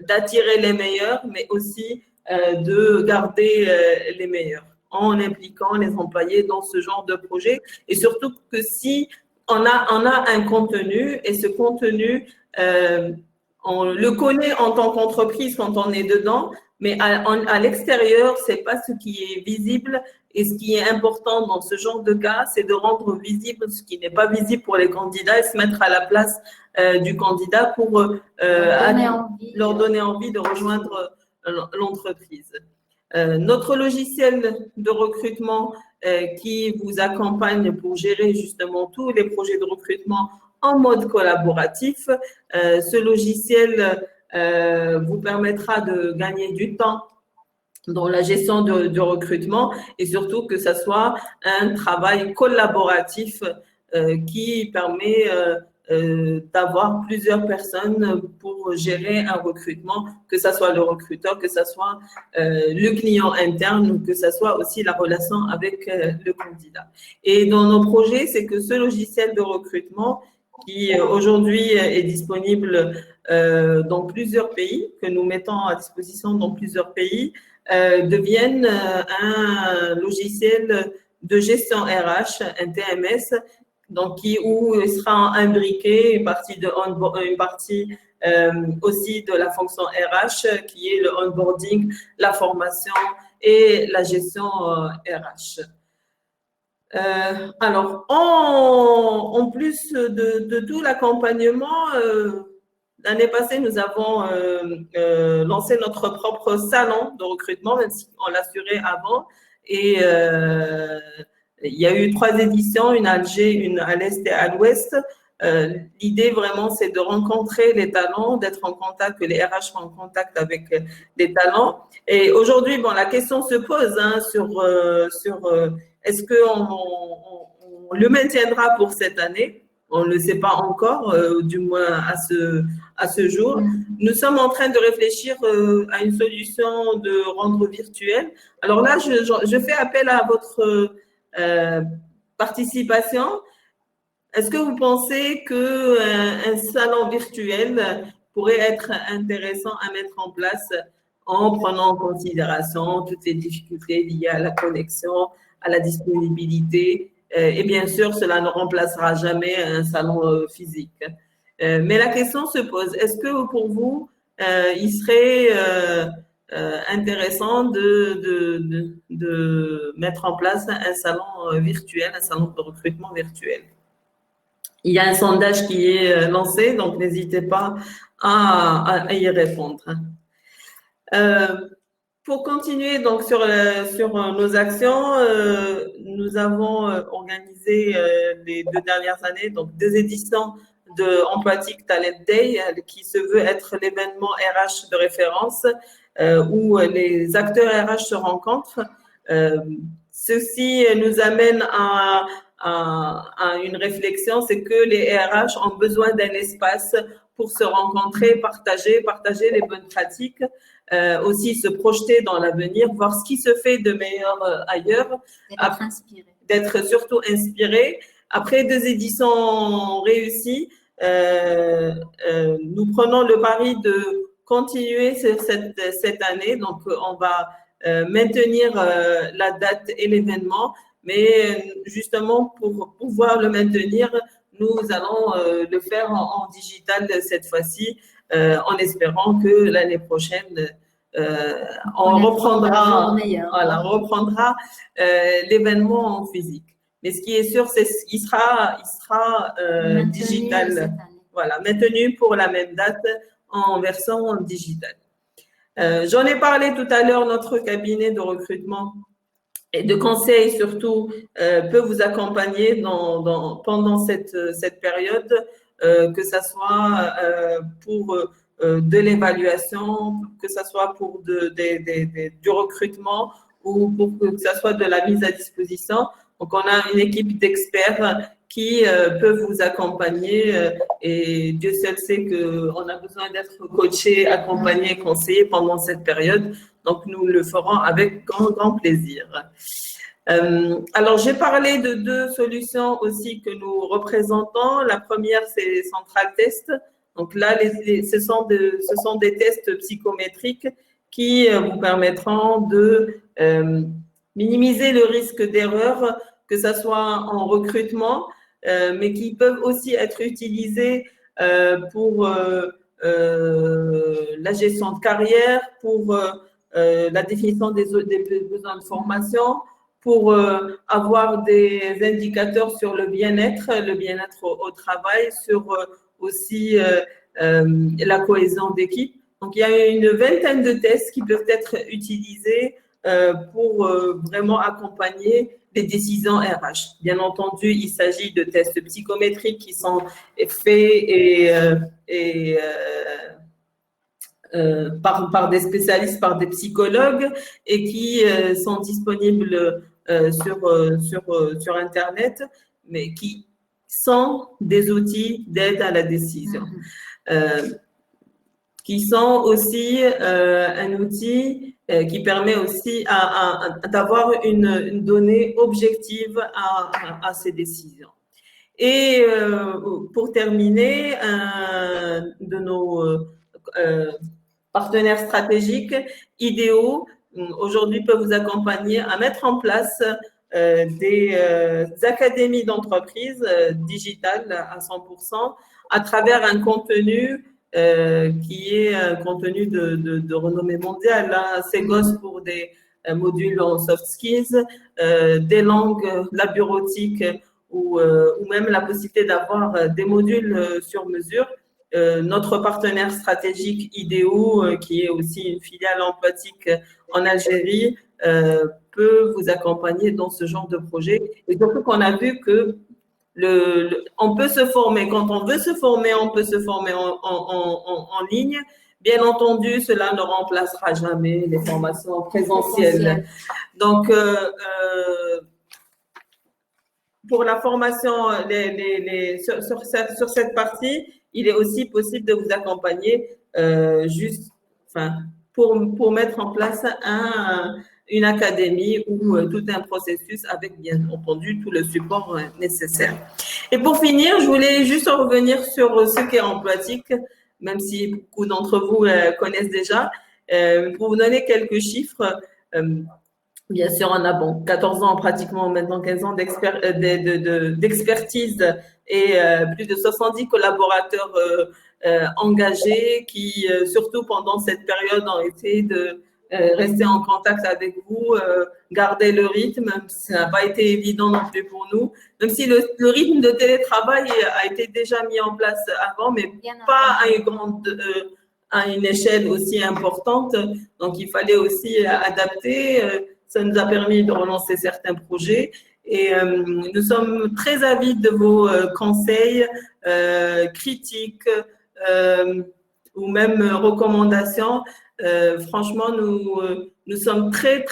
d'attirer les meilleurs, mais aussi de garder les meilleurs en impliquant les employés dans ce genre de projet. Et surtout que si on a un contenu et ce contenu, on le connaît en tant qu'entreprise quand on est dedans, mais à l'extérieur, c'est pas ce qui est visible. Et ce qui est important dans ce genre de cas, c'est de rendre visible ce qui n'est pas visible pour les candidats et se mettre à la place du candidat pour leur donner envie de rejoindre l'entreprise. Notre logiciel de recrutement qui vous accompagne pour gérer justement tous les projets de recrutement en mode collaboratif. Ce logiciel vous permettra de gagner du temps dans la gestion du recrutement et surtout que ça soit un travail collaboratif qui permet d'avoir plusieurs personnes pour gérer un recrutement, que ça soit le recruteur, que ça soit le client interne ou que ça soit aussi la relation avec le candidat. Et dans nos projets, c'est que ce logiciel de recrutement qui aujourd'hui est disponible dans plusieurs pays, que nous mettons à disposition dans plusieurs pays, devienne un logiciel de gestion RH, un TMS, donc où il sera imbriqué une partie aussi de la fonction RH qui est le onboarding, la formation et la gestion RH. Alors, en plus de tout l'accompagnement, l'année passée, nous avons lancé notre propre salon de recrutement, même si on l'assurait avant. Et il y a eu 3 éditions, une à Alger, une à l'Est et à l'Ouest. L'idée vraiment, c'est de rencontrer les talents, d'être en contact, que les RH soient en contact avec les talents. Et aujourd'hui, bon, la question se pose sur est-ce qu'on le maintiendra pour cette année? On ne le sait pas encore, du moins à ce jour. Nous sommes en train de réfléchir à une solution de rendre virtuel. Alors là, je fais appel à votre participation. Est-ce que vous pensez qu'un salon virtuel pourrait être intéressant à mettre en place en prenant en considération toutes les difficultés liées à la connexion, à la disponibilité? Et bien sûr, cela ne remplacera jamais un salon physique. Mais la question se pose, est-ce que pour vous, il serait intéressant de mettre en place un salon virtuel, un salon de recrutement virtuel? Il y a un sondage qui est lancé, donc n'hésitez pas à y répondre. Pour continuer donc sur nos actions, nous avons organisé les 2 dernières années donc 2 éditions de Emploatic Talent Day qui se veut être l'événement RH de référence où les acteurs RH se rencontrent. Ceci nous amène à une réflexion, c'est que les RH ont besoin d'un espace pour se rencontrer, partager les bonnes pratiques, aussi se projeter dans l'avenir, voir ce qui se fait de meilleur ailleurs. D'être inspiré. D'être surtout inspiré. Après 2 éditions réussies, nous prenons le pari de continuer cette année. Donc, on va maintenir la date et l'événement, mais justement, pour pouvoir le maintenir, nous allons le faire en digital cette fois-ci, en espérant que l'année prochaine, on reprendra l'événement en physique. Mais ce qui est sûr, c'est qu'il sera digital. Voilà, maintenu pour la même date en version digitale. J'en ai parlé tout à l'heure, notre cabinet de recrutement et de conseil surtout peut vous accompagner pendant cette période, que ça soit pour de l'évaluation, que ça soit pour du recrutement ou pour que ça soit de la mise à disposition. Donc, on a une équipe d'experts qui peut vous accompagner et Dieu seul sait qu'on a besoin d'être coaché, accompagné, conseillé pendant cette période. Donc, nous le ferons avec grand plaisir. Alors, j'ai parlé de 2 solutions aussi que nous représentons. La première, c'est Central Test. Donc là, ce sont des tests psychométriques qui vous permettront de minimiser le risque d'erreur, que ce soit en recrutement, mais qui peuvent aussi être utilisés pour la gestion de carrière, pour la définition des besoins de formation, pour avoir des indicateurs sur le bien-être au travail, sur aussi la cohésion d'équipe. Donc, il y a une vingtaine de tests qui peuvent être utilisés pour vraiment accompagner les décisions RH. Bien entendu, il s'agit de tests psychométriques qui sont faits par des spécialistes, par des psychologues et qui sont disponibles sur Internet, mais qui sont des outils d'aide à la décision, qui sont aussi un outil qui permet aussi d'avoir une donnée objective à ces décisions. Et pour terminer, un de nos partenaires stratégiques, IDEO, aujourd'hui peut vous accompagner à mettre en place des académies d'entreprise digitales à 100% à travers un contenu qui est un contenu de renommée mondiale. C'est GOS pour des modules en soft skills, des langues, la bureautique ou même la possibilité d'avoir des modules sur mesure. Notre partenaire stratégique IDEO, qui est aussi une filiale Emploatic en Algérie, peut vous accompagner dans ce genre de projet. Et surtout qu'on a vu que on peut se former. Quand on veut se former, on peut se former en ligne. Bien entendu, cela ne remplacera jamais les formations présentielles. Donc, pour la formation sur cette partie, il est aussi possible de vous accompagner pour mettre en place une académie ou tout un processus avec, bien entendu, tout le support nécessaire. Et pour finir, je voulais juste revenir sur ce qu'est Emploatic, même si beaucoup d'entre vous connaissent déjà, pour vous donner quelques chiffres. Bien sûr, on a 14 ans, pratiquement maintenant 15 ans d'expertise et plus de 70 collaborateurs engagés qui, surtout pendant cette période, ont essayé de rester en contact avec vous, garder le rythme. Ça n'a pas été évident non plus pour nous, même si le rythme de télétravail a été déjà mis en place avant, mais pas à une échelle aussi importante. Donc, il fallait aussi adapter. Ça nous a permis de relancer certains projets. Et nous sommes très avides de vos conseils, critiques ou même recommandations. Franchement, nous sommes très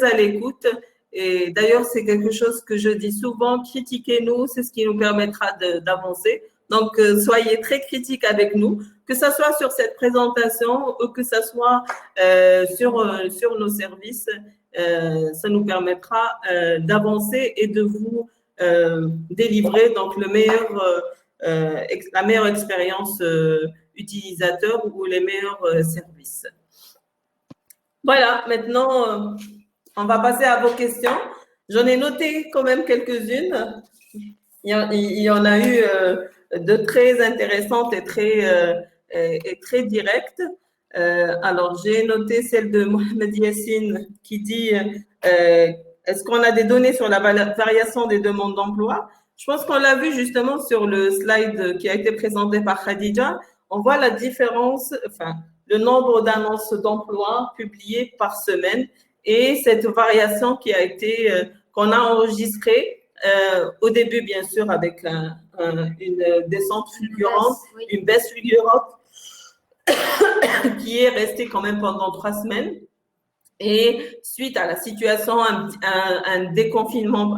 à l'écoute. Et d'ailleurs, c'est quelque chose que je dis souvent, critiquez-nous, c'est ce qui nous permettra d'avancer. Donc, soyez très critiques avec nous, que ce soit sur cette présentation ou que ce soit sur nos services. Ça nous permettra d'avancer et de vous délivrer donc la meilleure expérience utilisateur ou les meilleurs services. Voilà, maintenant, on va passer à vos questions. J'en ai noté quand même quelques-unes. Il y en a eu de très intéressantes et très directes. Alors, j'ai noté celle de Mohamed Yassine qui dit est-ce qu'on a des données sur la variation des demandes d'emploi? Je pense qu'on l'a vu justement sur le slide qui a été présenté par Khadija. On voit la différence, enfin, le nombre d'annonces d'emploi publiées par semaine et cette variation qui a été, qu'on a enregistrée au début, bien sûr, avec une descente fulgurante, une baisse fulgurante qui est restée quand même pendant 3 semaines. Et suite à la situation, un déconfinement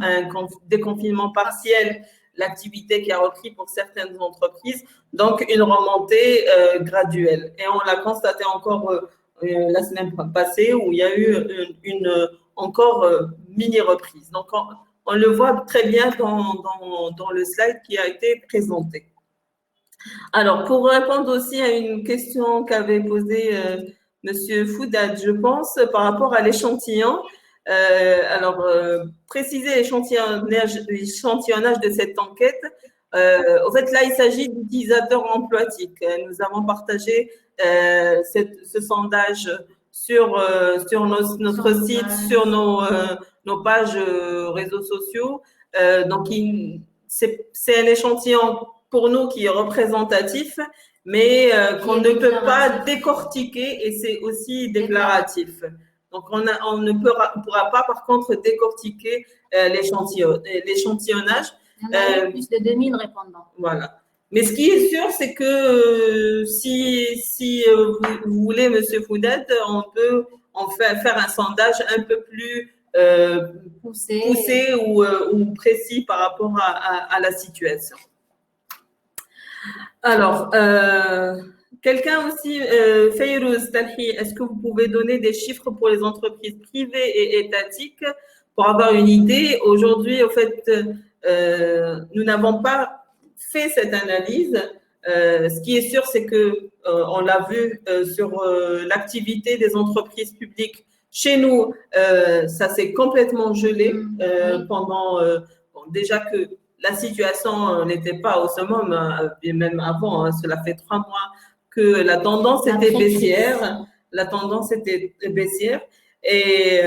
partiel, l'activité qui a repris pour certaines entreprises, donc une remontée graduelle. Et on l'a constaté encore la semaine passée où il y a eu une encore mini-reprise. Donc, on le voit très bien dans le slide qui a été présenté. Alors, pour répondre aussi à une question qu'avait posée Monsieur Foudad, je pense, par rapport à l'échantillon. Préciser l'échantillonnage de cette enquête. Au fait, là, il s'agit d'utilisateurs emploitiques. Nous avons partagé ce sondage sur notre site, sur nos pages réseaux sociaux. Donc, c'est un échantillon pour nous qui est représentatif, mais qu'on ne peut pas décortiquer et c'est aussi déclaratif. Donc, on ne pourra pas, par contre, décortiquer l'échantillonnage. Il y en a plus de 2000 répondants. Voilà. Mais ce qui est sûr, c'est que si vous voulez, Monsieur Foudad, on peut faire un sondage un peu plus poussé ou précis par rapport à la situation. Alors, quelqu'un aussi, Fayrouz Talhi, est-ce que vous pouvez donner des chiffres pour les entreprises privées et étatiques pour avoir une idée? Aujourd'hui, au fait, nous n'avons pas fait cette analyse. Ce qui est sûr, c'est que on l'a vu sur l'activité des entreprises publiques. Chez nous, ça s'est complètement gelé pendant déjà que la situation n'était pas au summum, et même avant, cela fait 3 mois que la tendance était baissière. La tendance était baissière et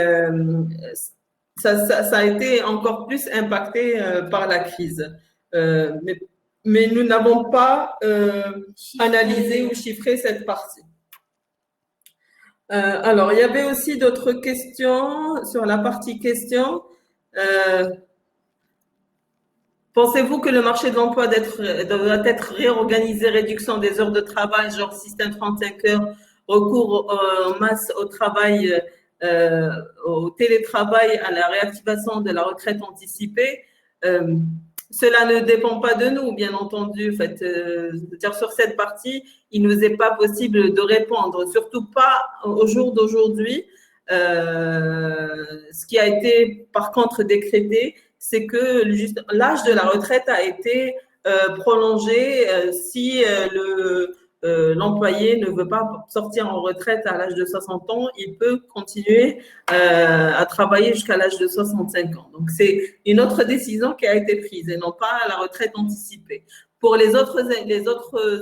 ça a été encore plus impacté par la crise. Mais nous n'avons pas analysé ou chiffré cette partie. Alors, il y avait aussi d'autres questions sur la partie questions. Pensez-vous que le marché de l'emploi doit être réorganisé, réduction des heures de travail, genre système 35 heures, recours en masse au travail, au télétravail, à la réactivation de la retraite anticipée? Cela ne dépend pas de nous, bien entendu. En fait, sur cette partie, il ne nous est pas possible de répondre, surtout pas au jour d'aujourd'hui. Ce qui a été par contre décrété, c'est que l'âge de la retraite a été prolongé si l'employé ne veut pas sortir en retraite à l'âge de 60 ans, il peut continuer à travailler jusqu'à l'âge de 65 ans. Donc, c'est une autre décision qui a été prise et non pas la retraite anticipée. Pour les autres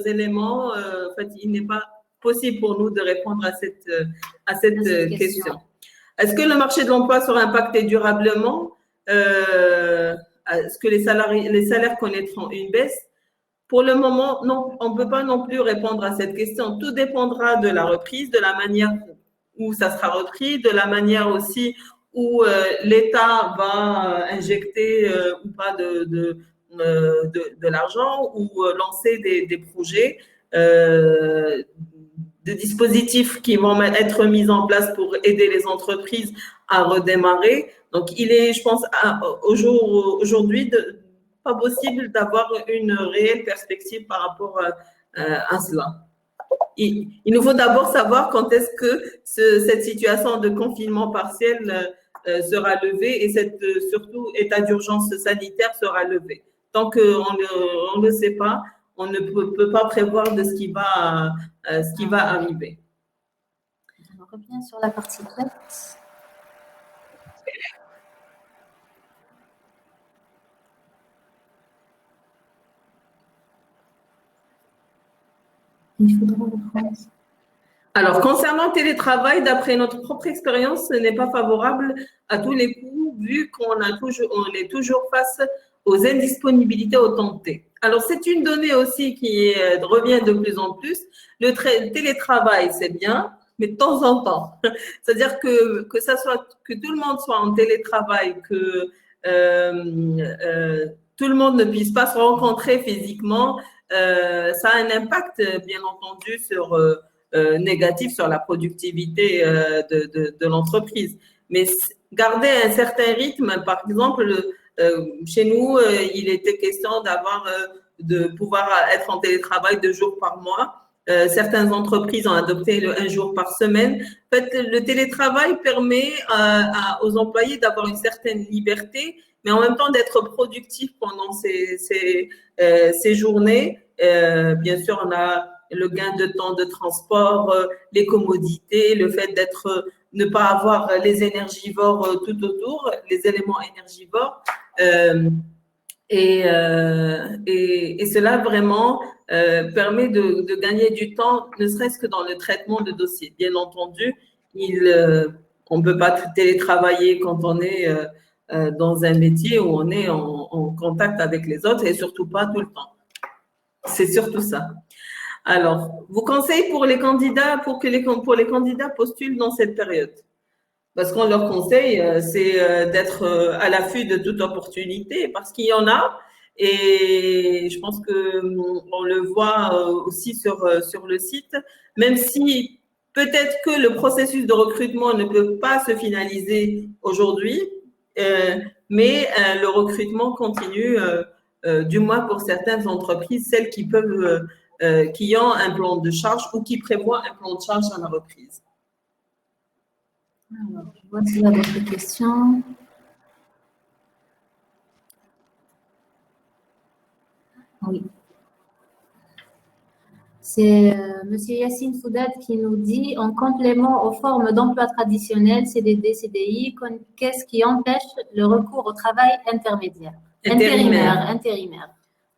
éléments, en fait, il n'est pas possible pour nous de répondre à cette question. Est-ce que le marché de l'emploi sera impacté durablement? Est-ce que les salaires connaîtront une baisse? Pour le moment, non, on ne peut pas non plus répondre à cette question. Tout dépendra de la reprise, de la manière où ça sera repris, de la manière aussi où l'État va injecter ou pas de l'argent ou lancer des projets, des dispositifs qui vont être mis en place pour aider les entreprises à redémarrer. Donc, il est, je pense, aujourd'hui, pas possible d'avoir une réelle perspective par rapport à cela. Il nous faut d'abord savoir quand est-ce que cette situation de confinement partiel sera levée et surtout état d'urgence sanitaire sera levé. Tant qu'on ne le sait pas, on ne peut pas prévoir de ce qui va arriver. On revient sur la partie chat. Il faudra reprendre. Alors, concernant le télétravail, d'après notre propre expérience, ce n'est pas favorable à tous les coups, vu qu'on est toujours face aux indisponibilités au temps T. Alors, c'est une donnée aussi qui revient de plus en plus. Le télétravail, c'est bien, mais de temps en temps. C'est-à-dire que tout le monde soit en télétravail, que tout le monde ne puisse pas se rencontrer physiquement, ça a un impact, bien entendu, négatif sur la productivité de l'entreprise. Mais garder un certain rythme, par exemple, chez nous, il était question de pouvoir être en télétravail 2 jours par mois. Certaines entreprises ont adopté 1 jour par semaine. En fait, le télétravail permet aux employés d'avoir une certaine liberté, mais en même temps d'être productifs pendant ces journées. Bien sûr, on a le gain de temps de transport, les commodités, le fait ne pas avoir les énergivores tout autour, les éléments énergivores. Et cela vraiment permet de gagner du temps, ne serait-ce que dans le traitement de dossiers. Bien entendu, on ne peut pas télétravailler quand on est dans un métier où on est en contact avec les autres et surtout pas tout le temps. C'est surtout ça. Alors, vos conseils pour les candidats, pour les candidats postulent dans cette période. Parce qu'on leur conseille, c'est d'être à l'affût de toute opportunité, parce qu'il y en a. Et je pense qu'on le voit aussi sur le site, même si peut-être que le processus de recrutement ne peut pas se finaliser aujourd'hui, mais le recrutement continue, du moins pour certaines entreprises, celles qui ont un plan de charge ou qui prévoient un plan de charge à la reprise. Alors, je vois s'il y a d'autres questions. Oui. C'est Monsieur Yassine Foudad qui nous dit, en complément aux formes d'emploi traditionnelles, CDD, CDI, qu'est-ce qui empêche le recours au travail intérimaire.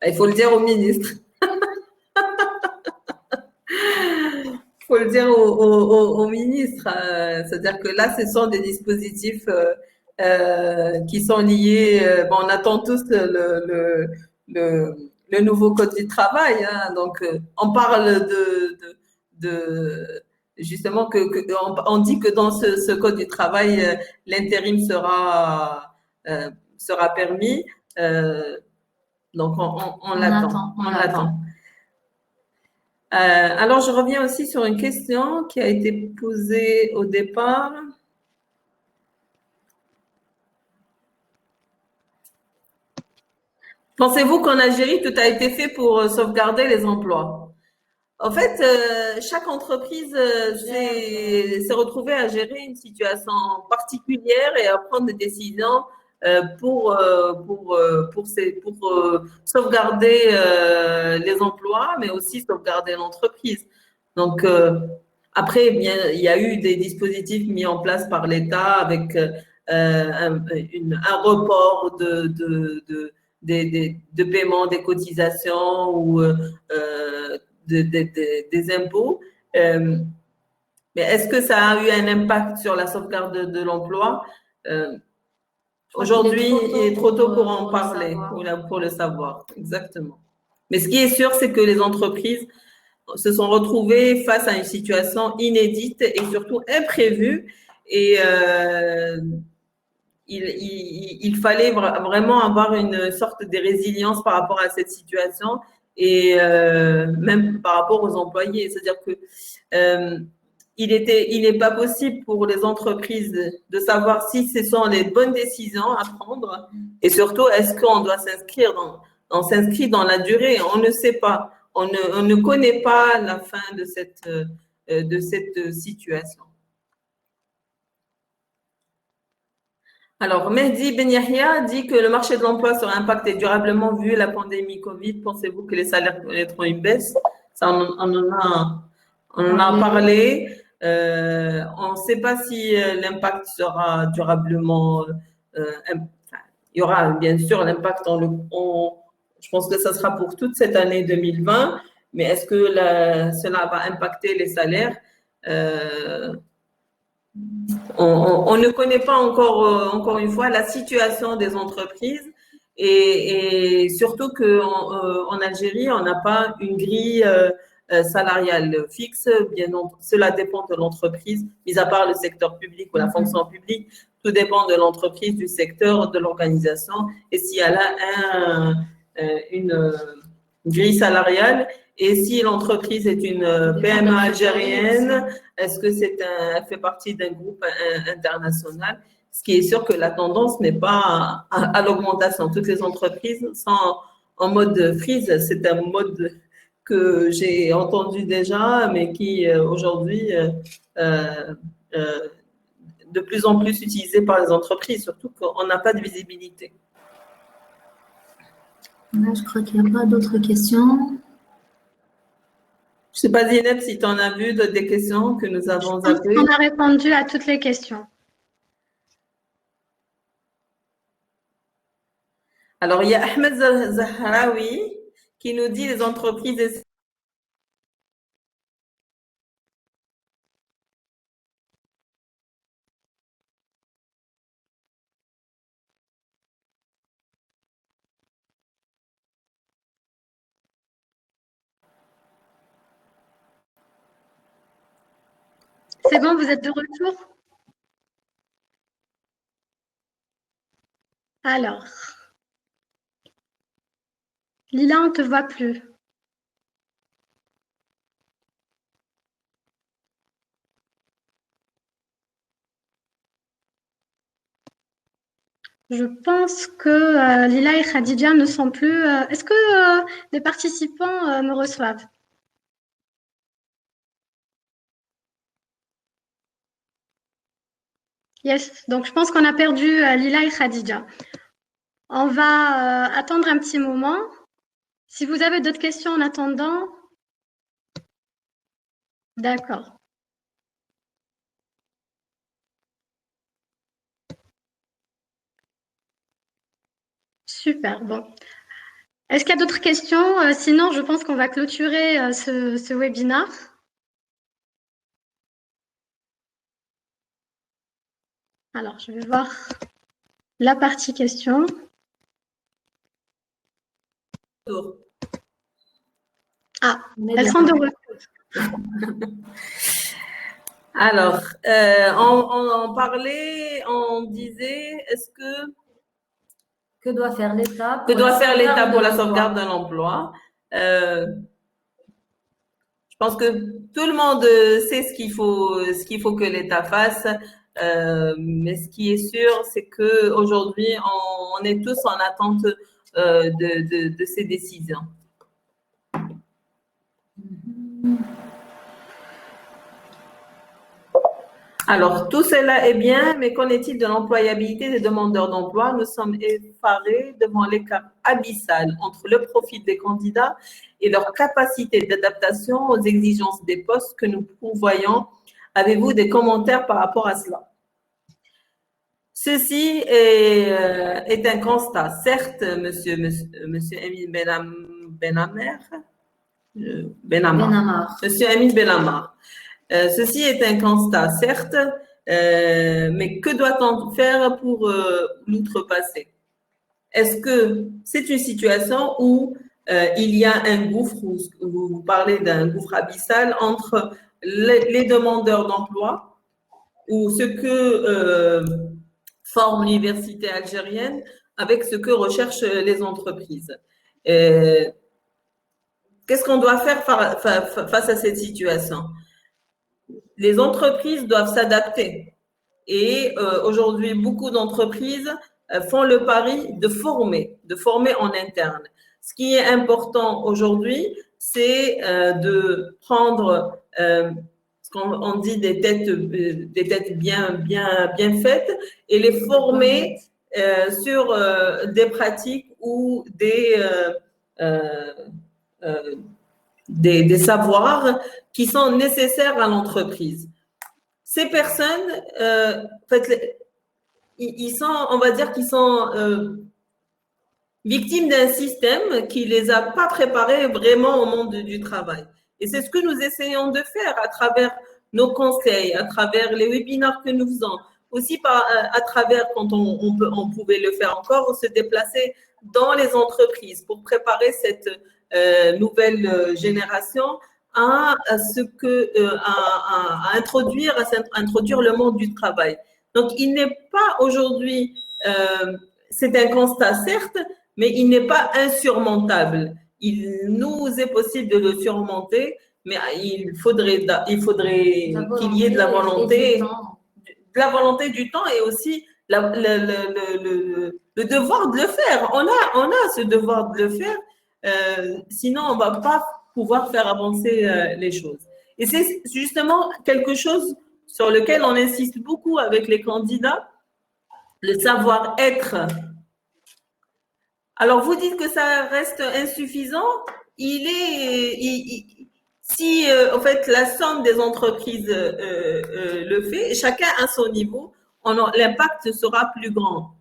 Il faut le dire au ministre. Il faut le dire au ministre. C'est-à-dire que là, ce sont des dispositifs qui sont liés. On attend tous le nouveau code du travail. Hein, donc, on parle justement on dit que dans ce code du travail, l'intérim sera permis. Donc, on l'attend. Alors, je reviens aussi sur une question qui a été posée au départ. Pensez-vous qu'en Algérie, tout a été fait pour sauvegarder les emplois? En fait, chaque entreprise s'est retrouvée à gérer une situation particulière et à prendre des décisions pour sauvegarder les emplois, mais aussi sauvegarder l'entreprise. Donc, après, bien, il y a eu des dispositifs mis en place par l'État avec un report de paiement des cotisations ou des impôts. Mais est-ce que ça a eu un impact sur la sauvegarde de l'emploi? Aujourd'hui, il est trop tôt pour en parler, pour le savoir. Exactement. Mais ce qui est sûr, c'est que les entreprises se sont retrouvées face à une situation inédite et surtout imprévue. Et il fallait vraiment avoir une sorte de résilience par rapport à cette situation et même par rapport aux employés. C'est-à-dire que il n'est pas possible pour les entreprises de savoir si ce sont les bonnes décisions à prendre et surtout, est-ce qu'on doit s'inscrire dans la durée? On ne sait pas. On ne connaît pas la fin de cette situation. Alors, Mehdi Ben Yahya dit que le marché de l'emploi sera impacté durablement vu la pandémie Covid. Pensez-vous que les salaires connaîtront une baisse? Ça, on en a parlé. On ne sait pas si l'impact sera durablement. Il y aura bien sûr l'impact je pense que ça sera pour toute cette année 2020, mais est-ce que cela va impacter les salaires? On ne connaît pas encore une fois la situation des entreprises et surtout qu'en Algérie, on n'a pas une grille salariale fixe. Bien, cela dépend de l'entreprise, mis à part le secteur public ou la fonction publique. Tout dépend de l'entreprise, du secteur, de l'organisation et s'il y a là une grille salariale. Et si l'entreprise est une PME algérienne, est-ce que elle fait partie d'un groupe international? Ce qui est sûr que la tendance n'est pas à l'augmentation. Toutes les entreprises sont en mode freeze. C'est un mode que j'ai entendu déjà, mais qui aujourd'hui de plus en plus utilisé par les entreprises, surtout qu'on n'a pas de visibilité. Là, je crois qu'il n'y a pas d'autres questions. Je ne sais pas, Zineb, si tu en as vu des questions que nous avons zappées. On a répondu à toutes les questions. Alors, il y a Ahmed Zahraoui qui nous dit les entreprises. C'est bon, vous êtes de retour? Alors, Lila, on ne te voit plus. Je pense que Lila et Khadija ne sont plus… Est-ce que les participants me reçoivent? Yes, donc je pense qu'on a perdu Lila et Khadija. On va attendre un petit moment. Si vous avez d'autres questions en attendant, d'accord. Super, bon. Est-ce qu'il y a d'autres questions? Sinon, je pense qu'on va clôturer ce webinaire. Alors, je vais voir la partie questions. Ah, elles sont de retour. Alors, on parlait, on disait, est-ce que… Que doit faire l'État pour la sauvegarde de l'emploi? Je pense que tout le monde sait ce qu'il faut que l'État fasse. Mais ce qui est sûr, c'est qu'aujourd'hui, on est tous en attente de ces décisions. Alors, tout cela est bien, mais qu'en est-il de l'employabilité des demandeurs d'emploi? Nous sommes effarés devant l'écart abyssal entre le profil des candidats et leur capacité d'adaptation aux exigences des postes que nous pourvoyons. Avez-vous des commentaires par rapport à cela? Ceci est un constat. Certes, monsieur Émile Benamar. Monsieur Émile Benamar. Ceci est un constat, certes, mais que doit-on faire pour l'outrepasser? Est-ce que c'est une situation où il y a un gouffre, vous parlez d'un gouffre abyssal entre les demandeurs d'emploi ou ce que forme l'université algérienne avec ce que recherchent les entreprises. Qu'est-ce qu'on doit faire face à cette situation? Les entreprises doivent s'adapter. Et aujourd'hui, beaucoup d'entreprises font le pari de former en interne. Ce qui est important aujourd'hui, c'est de prendre ce qu'on dit des têtes bien faites et les former sur des pratiques ou des savoirs qui sont nécessaires à l'entreprise. Ces personnes, en fait, ils sont, on va dire qu'ils sont victimes d'un système qui les a pas préparés vraiment au monde du travail. Et c'est ce que nous essayons de faire à travers nos conseils, à travers les webinaires que nous faisons, aussi à travers, quand on pouvait le faire encore, se déplacer dans les entreprises pour préparer cette nouvelle génération à introduire le monde du travail. Donc, il n'est pas aujourd'hui, c'est un constat certes, mais il n'est pas insurmontable. Il nous est possible de le surmonter, mais il faudrait qu'il y ait de la volonté, du temps et aussi le devoir de le faire. On a ce devoir de le faire, sinon on ne va pas pouvoir faire avancer les choses. Et c'est justement quelque chose sur lequel on insiste beaucoup avec les candidats, le savoir-être. Alors, vous dites que ça reste insuffisant. Si en fait la somme des entreprises le fait, chacun à son niveau, l'impact sera plus grand.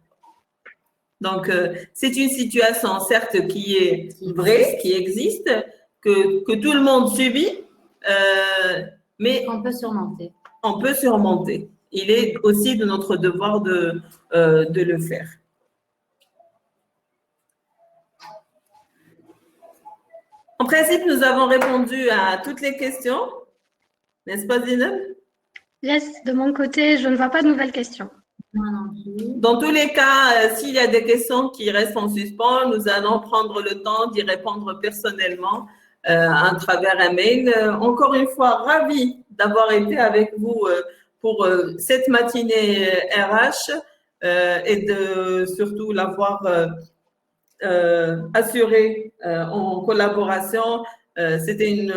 Donc, c'est une situation certes qui est vraie, qui existe, que tout le monde subit, mais on peut surmonter. On peut surmonter. Il est aussi de notre devoir de le faire. En principe, nous avons répondu à toutes les questions, n'est-ce pas, Zineb? Yes, de mon côté, je ne vois pas de nouvelles questions. Dans tous les cas, s'il y a des questions qui restent en suspens, nous allons prendre le temps d'y répondre personnellement à travers un mail. Encore une fois, ravie d'avoir été avec vous pour cette matinée RH et de surtout l'avoir assurée en collaboration. C'était une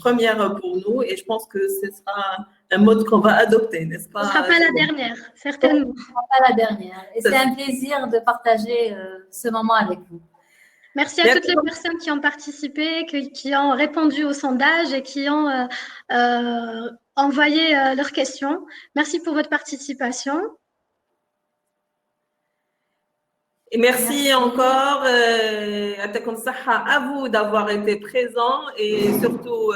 première pour nous et je pense que ce sera un mode qu'on va adopter, n'est-ce pas? Ce ne sera pas la dernière, certainement. Ce ne sera pas la dernière. Et c'est un plaisir de partager ce moment avec vous. Merci à toutes les personnes qui ont participé, qui ont répondu au sondage et qui ont envoyé leurs questions. Merci pour votre participation. Et merci encore à vous d'avoir été présents et surtout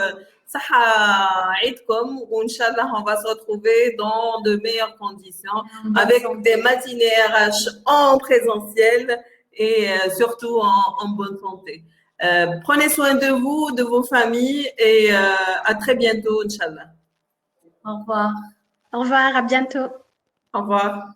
Inch'Allah, on va se retrouver dans de meilleures conditions avec des matinées RH en présentiel et surtout en bonne santé. Prenez soin de vous, de vos familles et à très bientôt, Inch'Allah. Au revoir. Au revoir, à bientôt. Au revoir.